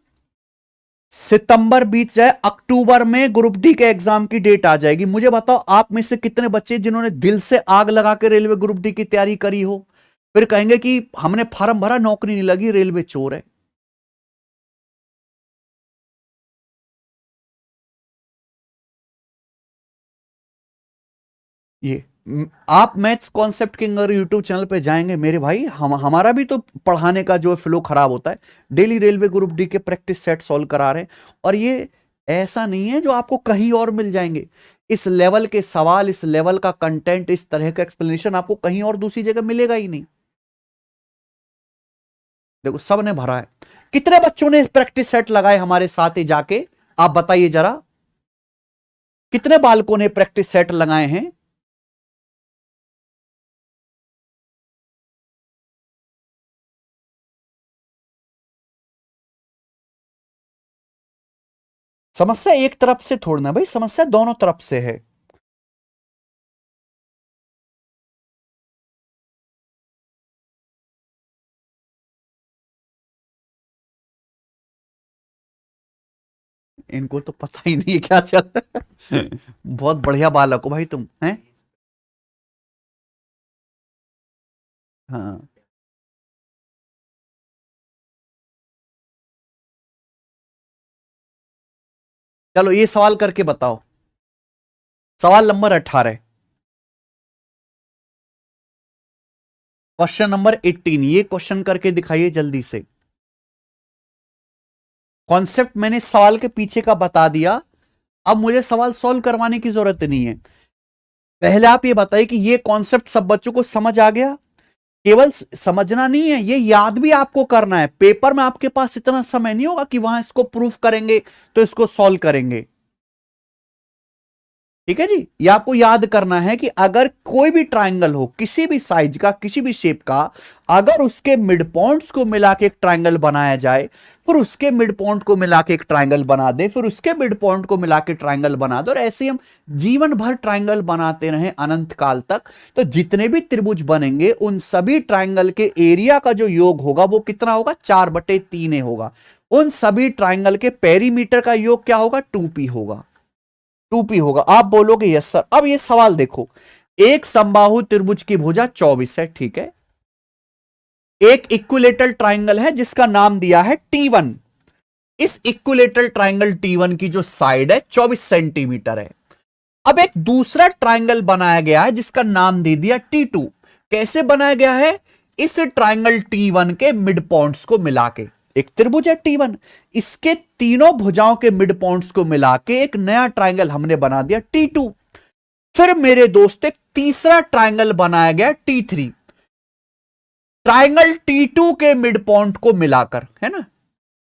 Speaker 1: सितंबर बीत जाए, अक्टूबर में ग्रुप डी के एग्जाम की डेट आ जाएगी। मुझे बताओ आप में से कितने बच्चे जिन्होंने दिल से आग लगा के रेलवे ग्रुप डी की तैयारी करी हो, फिर कहेंगे कि हमने फॉर्म भरा, नौकरी नहीं लगी, रेलवे चोर है। ये आप मैथ्स कॉन्सेप्ट किंग अगर यूट्यूब चैनल पे जाएंगे मेरे भाई, हमारा भी तो पढ़ाने का जो फ्लो खराब होता है। डेली रेलवे ग्रुप डी के प्रैक्टिस सेट सॉल्व करा रहे हैं, और ये ऐसा नहीं है जो आपको कहीं और मिल जाएंगे। इस लेवल के सवाल, इस लेवल का कंटेंट, इस तरह का एक्सप्लेनेशन आपको कहीं और दूसरी जगह मिलेगा ही नहीं। देखो सब ने भरा है। कितने बच्चों ने प्रैक्टिस सेट लगाए हमारे साथ ही जाके, आप बताइए जरा, कितने बालकों ने प्रैक्टिस सेट लगाए हैं? समस्या एक तरफ से थोड़ना भाई, समस्या दोनों तरफ से है। इनको तो पता ही नहीं है क्या चल रहा है। बहुत बढ़िया बालक हो भाई तुम हैं। हाँ चलो ये सवाल करके बताओ। सवाल नंबर 18, क्वेश्चन नंबर 18, ये क्वेश्चन करके दिखाइए जल्दी से। कॉन्सेप्ट मैंने सवाल के पीछे का बता दिया, अब मुझे सवाल सॉल्व करवाने की जरूरत नहीं है। पहले आप ये बताइए कि ये कॉन्सेप्ट सब बच्चों को समझ आ गया। केवल समझना नहीं है, ये याद भी आपको करना है। पेपर में आपके पास इतना समय नहीं होगा कि वहां इसको प्रूफ करेंगे तो इसको सॉल्व करेंगे। ठीक है जी, ये आपको याद करना है कि अगर कोई भी ट्रायंगल हो, किसी भी साइज का, किसी भी शेप का, अगर उसके मिड पॉइंट्स को मिला के एक ट्रायंगल बनाया जाए, फिर उसके मिड पॉइंट को मिला के एक ट्रायंगल बना दे, फिर उसके मिड पॉइंट को मिला के ट्रायंगल बना दो, और ऐसे ही हम जीवन भर ट्रायंगल बनाते रहे अनंत काल तक, तो जितने भी त्रिभुज बनेंगे उन सभी ट्रायंगल के एरिया का जो योग होगा वो कितना होगा? 4/3 होगा। उन सभी ट्रायंगल के पेरीमीटर का योग क्या होगा? 2p होगा। 2p होगा। आप बोलोगे यस सर। अब ये सवाल देखो, एक समबाहु त्रिभुज की भुजा 24 है, ठीक है। एक इक्विलेटरल ट्राइंगल है जिसका नाम दिया है T1। इस इक्विलेटरल ट्राइंगल T1 की जो साइड है 24 सेंटीमीटर है। अब एक दूसरा ट्राइंगल बनाया गया है जिसका नाम दे दिया T2। कैसे बनाया गया है? इस ट्राइंगल T1 के मिड पॉइंट्स को मिला के, एक त्रिभुज है T1, इसके तीनों भुजाओं के मिड पॉइंट्स को मिला के एक नया ट्राइंगल हमने बना दिया T2। फिर मेरे दोस्त एक तीसरा ट्राइंगल बनाया गया T3, ट्राइंगल T2 के मिड पॉइंट को मिलाकर, है ना।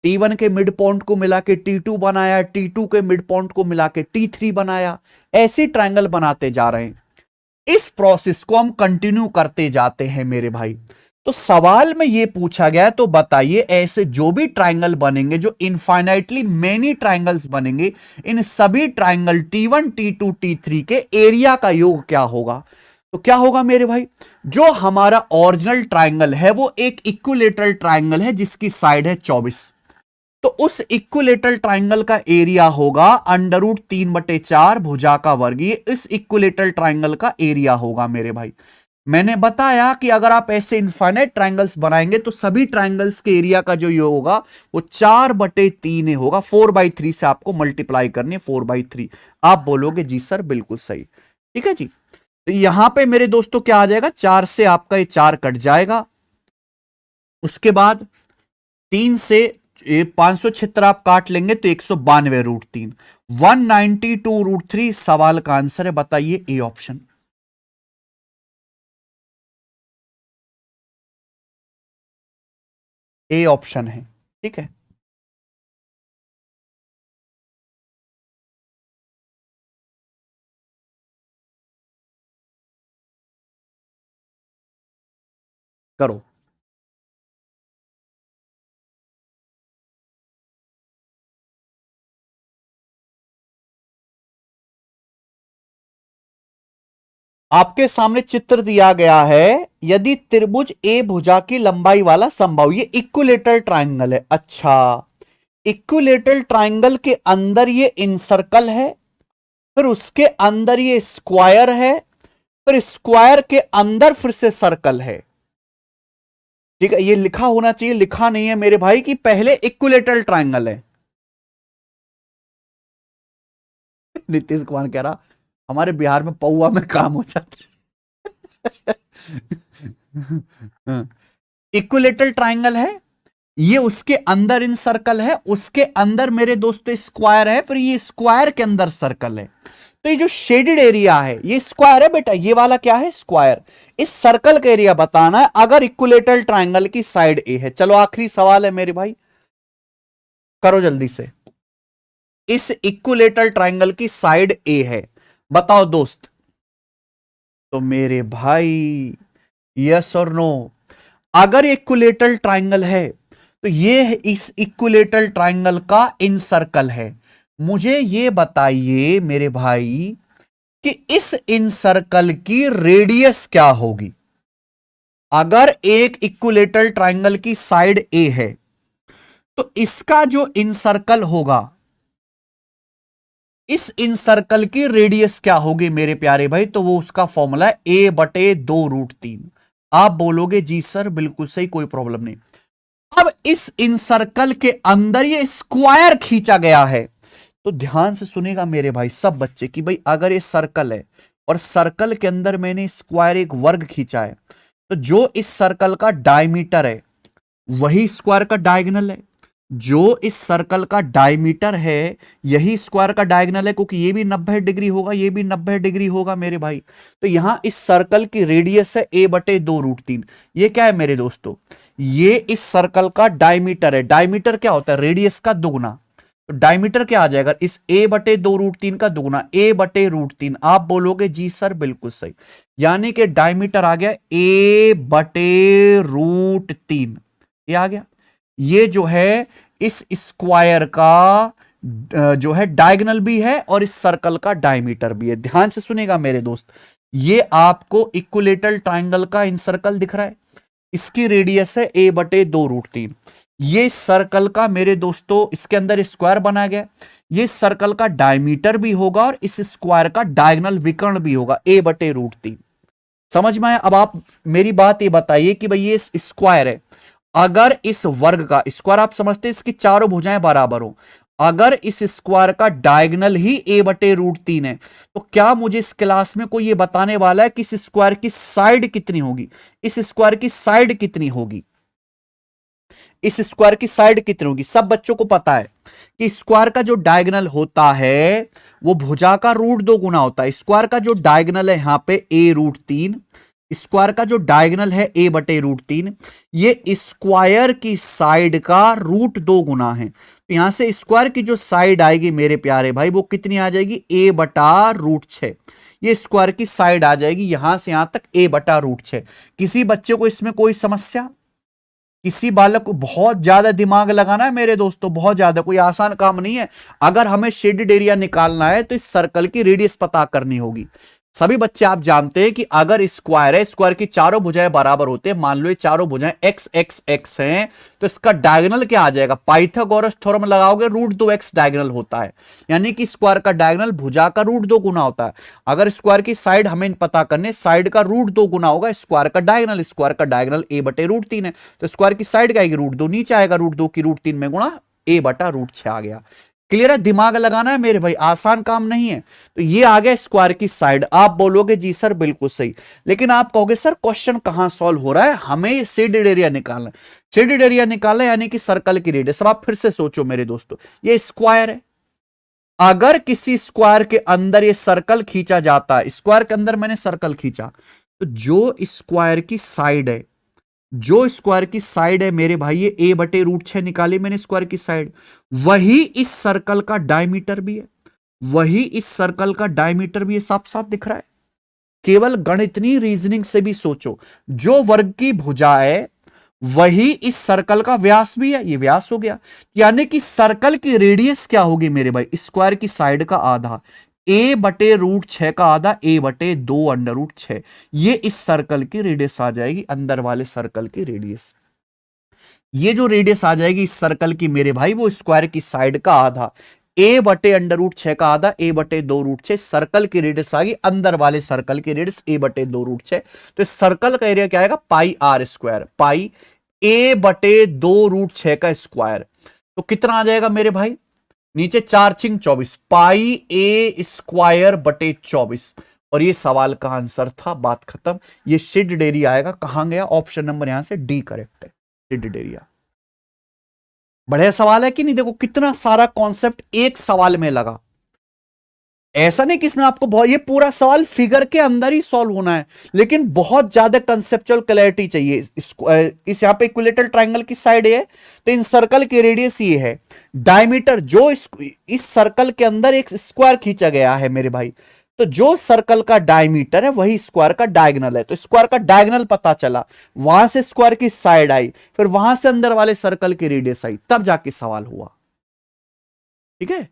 Speaker 1: T1 के मिड पॉइंट को मिला के T2 बनाया, T2 के मिड पॉइंट को मिला के T3 बनाया। ऐसे ट्राइंगल बनाते जा रहे हैं। इस प्रोसेस को हम कंटिन्यू करते जाते हैं मेरे भाई। तो सवाल में यह पूछा गया, तो बताइए ऐसे जो भी ट्राइंगल बनेंगे, जो इनफाइनाइटली मेनी ट्राइंगल्स बनेंगे, इन सभी ट्राइंगल T1, T2, T3 के एरिया का योग क्या होगा? तो क्या होगा मेरे भाई? जो हमारा ओरिजिनल ट्राइंगल है वो एक इक्विलेटरल ट्राइंगल है जिसकी साइड है 24। तो उस इक्विलेटरल ट्राइंगल का एरिया होगा √3/4 भुजा का वर्ग। ये इस इक्विलेटरल ट्राइंगल का एरिया होगा मेरे भाई। मैंने बताया कि अगर आप ऐसे इनफाइनाइट ट्राइंगल्स बनाएंगे तो सभी ट्राइंगल्स के एरिया का जो योग होगा वो 4/3 होगा। 4/3 से आपको मल्टीप्लाई करनी है, 4/3। आप बोलोगे जी सर बिल्कुल सही। ठीक है जी। तो यहां पे मेरे दोस्तों क्या आ जाएगा? 4 से आपका ये 4 कट जाएगा। उसके बाद 3 से 576 आप काट लेंगे तो 192√3, 192√3 सवाल का आंसर है। बताइए ए ऑप्शन। ए ऑप्शन है, ठीक है। करो। आपके सामने चित्र दिया गया है। यदि त्रिभुज ए भुजा की लंबाई वाला समबाहु, ये इक्विलेटरल ट्राइंगल है। अच्छा, इक्विलेटरल ट्राइंगल के अंदर ये इनसर्कल है, फिर उसके अंदर ये स्क्वायर है, फिर स्क्वायर के अंदर फिर से सर्कल है। ठीक है, ये लिखा होना चाहिए, लिखा नहीं है मेरे भाई कि पहले इक्विलेटरल ट्राइंगल है। नीतीश कुमार कह रहा हमारे बिहार में पौआ में काम हो जाता है। इक्विलेटरल ट्राइंगल है, ये उसके अंदर इन सर्कल है, उसके अंदर मेरे दोस्तों स्क्वायर है, फिर ये स्क्वायर के अंदर सर्कल है। तो ये जो शेडेड एरिया है ये स्क्वायर है बेटा, ये वाला क्या है? स्क्वायर। इस सर्कल का एरिया बताना है अगर इक्विलेटरल ट्राइंगल की साइड ए है। चलो आखिरी सवाल है मेरे भाई, करो जल्दी से। इस इक्विलेटरल ट्राइंगल की साइड ए है, बताओ दोस्त। तो मेरे भाई यस और नो, अगर इक्विलेटरल ट्राइंगल है तो ये इस इक्विलेटरल ट्राइंगल का इन सर्कल है। मुझे ये बताइए मेरे भाई कि इस इन सर्कल की रेडियस क्या होगी? अगर एक इक्विलेटरल ट्राइंगल की साइड ए है तो इसका जो इन सर्कल होगा इस इन सर्कल की रेडियस क्या होगी मेरे प्यारे भाई, तो वो उसका फॉर्मूला है a/2√3। आप बोलोगे जी सर बिल्कुल सही, कोई प्रॉब्लम नहीं। अब इस इन सर्कल के अंदर ये स्क्वायर खींचा गया है, तो ध्यान से सुनेगा मेरे भाई सब बच्चे कि भाई अगर ये सर्कल है और सर्कल के अंदर मैंने स्क्वायर एक वर्ग खींचा है, तो जो इस सर्कल का डायमीटर है वही स्क्वायर का डायगोनल है। जो इस सर्कल का डायमीटर है यही स्क्वायर का डायगोनल है, क्योंकि ये भी 90 डिग्री होगा, ये भी 90 डिग्री होगा मेरे भाई। तो यहां इस सर्कल की रेडियस है a/2√3। ये क्या है मेरे दोस्तों, ये इस सर्कल का डायमीटर है। डायमीटर क्या होता है, रेडियस का दुगुना। तो डायमीटर क्या आ जाएगा, इस a/2√3 का दुगुना, a/√3। आप बोलोगे जी सर बिल्कुल सही, यानी कि डायमीटर आ गया a/√3। ये आ गया। ये जो है इस स्क्वायर का जो है डायगोनल भी है और इस सर्कल का डायमीटर भी है। ध्यान से सुनेगा मेरे दोस्त, ये आपको इक्विलेटरल ट्रायंगल का इन सर्कल दिख रहा है, इसकी रेडियस है a/2√3। ये सर्कल का मेरे दोस्तों इसके अंदर स्क्वायर बनाया गया, ये सर्कल का डायमीटर भी होगा और इस स्क्वायर का डायगोनल विकर्ण भी होगा a/√3। समझ में आया। अब आप मेरी बात ये बताइए कि भाई ये स्क्वायर है, अगर इस वर्ग का स्क्वायर आप समझते हैं इसकी चारों भुजाएं बराबर हो, अगर इस स्क्वायर का डायगोनल ही a/√3 है, तो क्या मुझे इस क्लास में कोई ये बताने वाला है कि इस स्क्वायर की साइड कितनी होगी, इस स्क्वायर की साइड कितनी होगी, इस स्क्वायर की साइड कितनी होगी। सब बच्चों को पता है कि स्क्वायर का जो डायगोनल होता है वो भुजा का √2 गुना होता है। स्क्वायर का जो डायगोनल है यहां पे a√3, स्क्वायर का जो डायगोनल है a/√3, ये स्क्वायर की साइड का √2 गुना है। तो यहां से स्क्वायर की जो साइड आएगी मेरे प्यारे भाई वो कितनी आ जाएगी, a/√6। ये स्क्वायर की साइड आ जाएगी यहां से यहां तक a/√6। किसी बच्चे को इसमें कोई समस्या, किसी बालक को बहुत ज्यादा दिमाग लगाना है मेरे दोस्तों, बहुत ज्यादा, कोई आसान काम नहीं है। अगर हमें शेडेड एरिया निकालना है तो इस सर्कल की रेडियस पता करनी होगी। सभी बच्चे आप जानते हैं कि अगर स्क्वायर है, स्क्वायर की चारों भुजाएं बराबर होते हैं, मान लो ये चारों भुजाएं x x x हैं, तो इसका डायगोनल क्या आ जाएगा, पाइथागोरस थ्योरम लगाओगे √2x डायगोनल होता है, यानी कि स्क्वायर का डायगोनल भुजा का √2 गुना होता है। अगर स्क्वायर की साइड हमें पता करने, साइड का √2 गुना होगा स्क्वायर का डायगोनल, स्क्वायर का डायगोनल a/√3 है, तो स्क्वायर की साइड क्या आएगी, √2, नीचे आएगा √2 की √3 में गुणा a/√6 आ गया। क्लियर है, दिमाग लगाना है मेरे भाई, आसान काम नहीं है। तो ये आ गया स्क्वायर की साइड। आप बोलोगे जी सर बिल्कुल सही, लेकिन आप कहोगे सर क्वेश्चन कहां सॉल्व हो रहा है, हमें शेडेड एरिया निकालना है। शेडेड एरिया निकालना यानी कि सर्कल की रेडियस। अब आप फिर से सोचो मेरे दोस्तों, ये स्क्वायर है, अगर किसी स्क्वायर के अंदर ये सर्कल खींचा जाता है, स्क्वायर के अंदर मैंने सर्कल खींचा, तो जो स्क्वायर की साइड है, जो स्क्वायर की साइड है मेरे भाई, ये a/√6 निकाली मैंने स्क्वायर की साइड, वही इस सर्कल का डायमीटर भी है, वही इस सर्कल का डायमीटर भी है, साफ साफ दिख रहा है। केवल गणितनी रीजनिंग से भी सोचो, जो वर्ग की भुजा है वही इस सर्कल का व्यास भी है, ये व्यास हो गया। यानी कि सर्कल की रेडियस क्या होगी मेरे भाई, स्क्वायर की साइड का आधा, a/√6 का आधा, a/2√6। ये इस सर्कल की रेडियस आ जाएगी, अंदर वाले सर्कल की रेडियस। ये जो रेडियस आ जाएगी इस सर्कल की मेरे भाई, वो स्क्वायर की साइड का आधा, a/√6 का आधा, a/2√6 सर्कल की रेडियस आ गई, अंदर वाले सर्कल की रेडियस a/2√6। तो इस सर्कल का एरिया क्या आएगा, πr², पाई a/2√6 का स्क्वायर। तो कितना आ जाएगा मेरे भाई, नीचे 4×24, πa²/24। और ये सवाल का आंसर था, बात खत्म। ये शेडेड एरिया आएगा, कहां गया, ऑप्शन नंबर यहां से डी करेक्ट है, शेडेड एरिया। बढ़िया सवाल है कि नहीं, देखो कितना सारा कॉन्सेप्ट एक सवाल में लगा। ऐसा नहीं कि इसमें आपको बहुत, ये पूरा सवाल फिगर के अंदर ही सॉल्व होना है, लेकिन बहुत ज्यादा कंसेप्चुअल क्लैरिटी चाहिए। इस यहां पे इक्विलेटरल ट्रायंगल की साइड है, तो इन सर्कल की रेडियस ये है, डायमीटर जो इस सर्कल के अंदर एक स्क्वायर खींचा गया है मेरे भाई, तो जो सर्कल का डायमीटर है वही स्क्वायर का डायगोनल है। तो स्क्वायर का डायगोनल पता चला, वहां से स्क्वायर की साइड आई, फिर वहां से अंदर वाले सर्कल की रेडियस आई, तब जाके सवाल हुआ। ठीक है,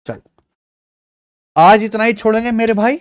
Speaker 1: चलो आज इतना ही छोड़ेंगे मेरे भाई।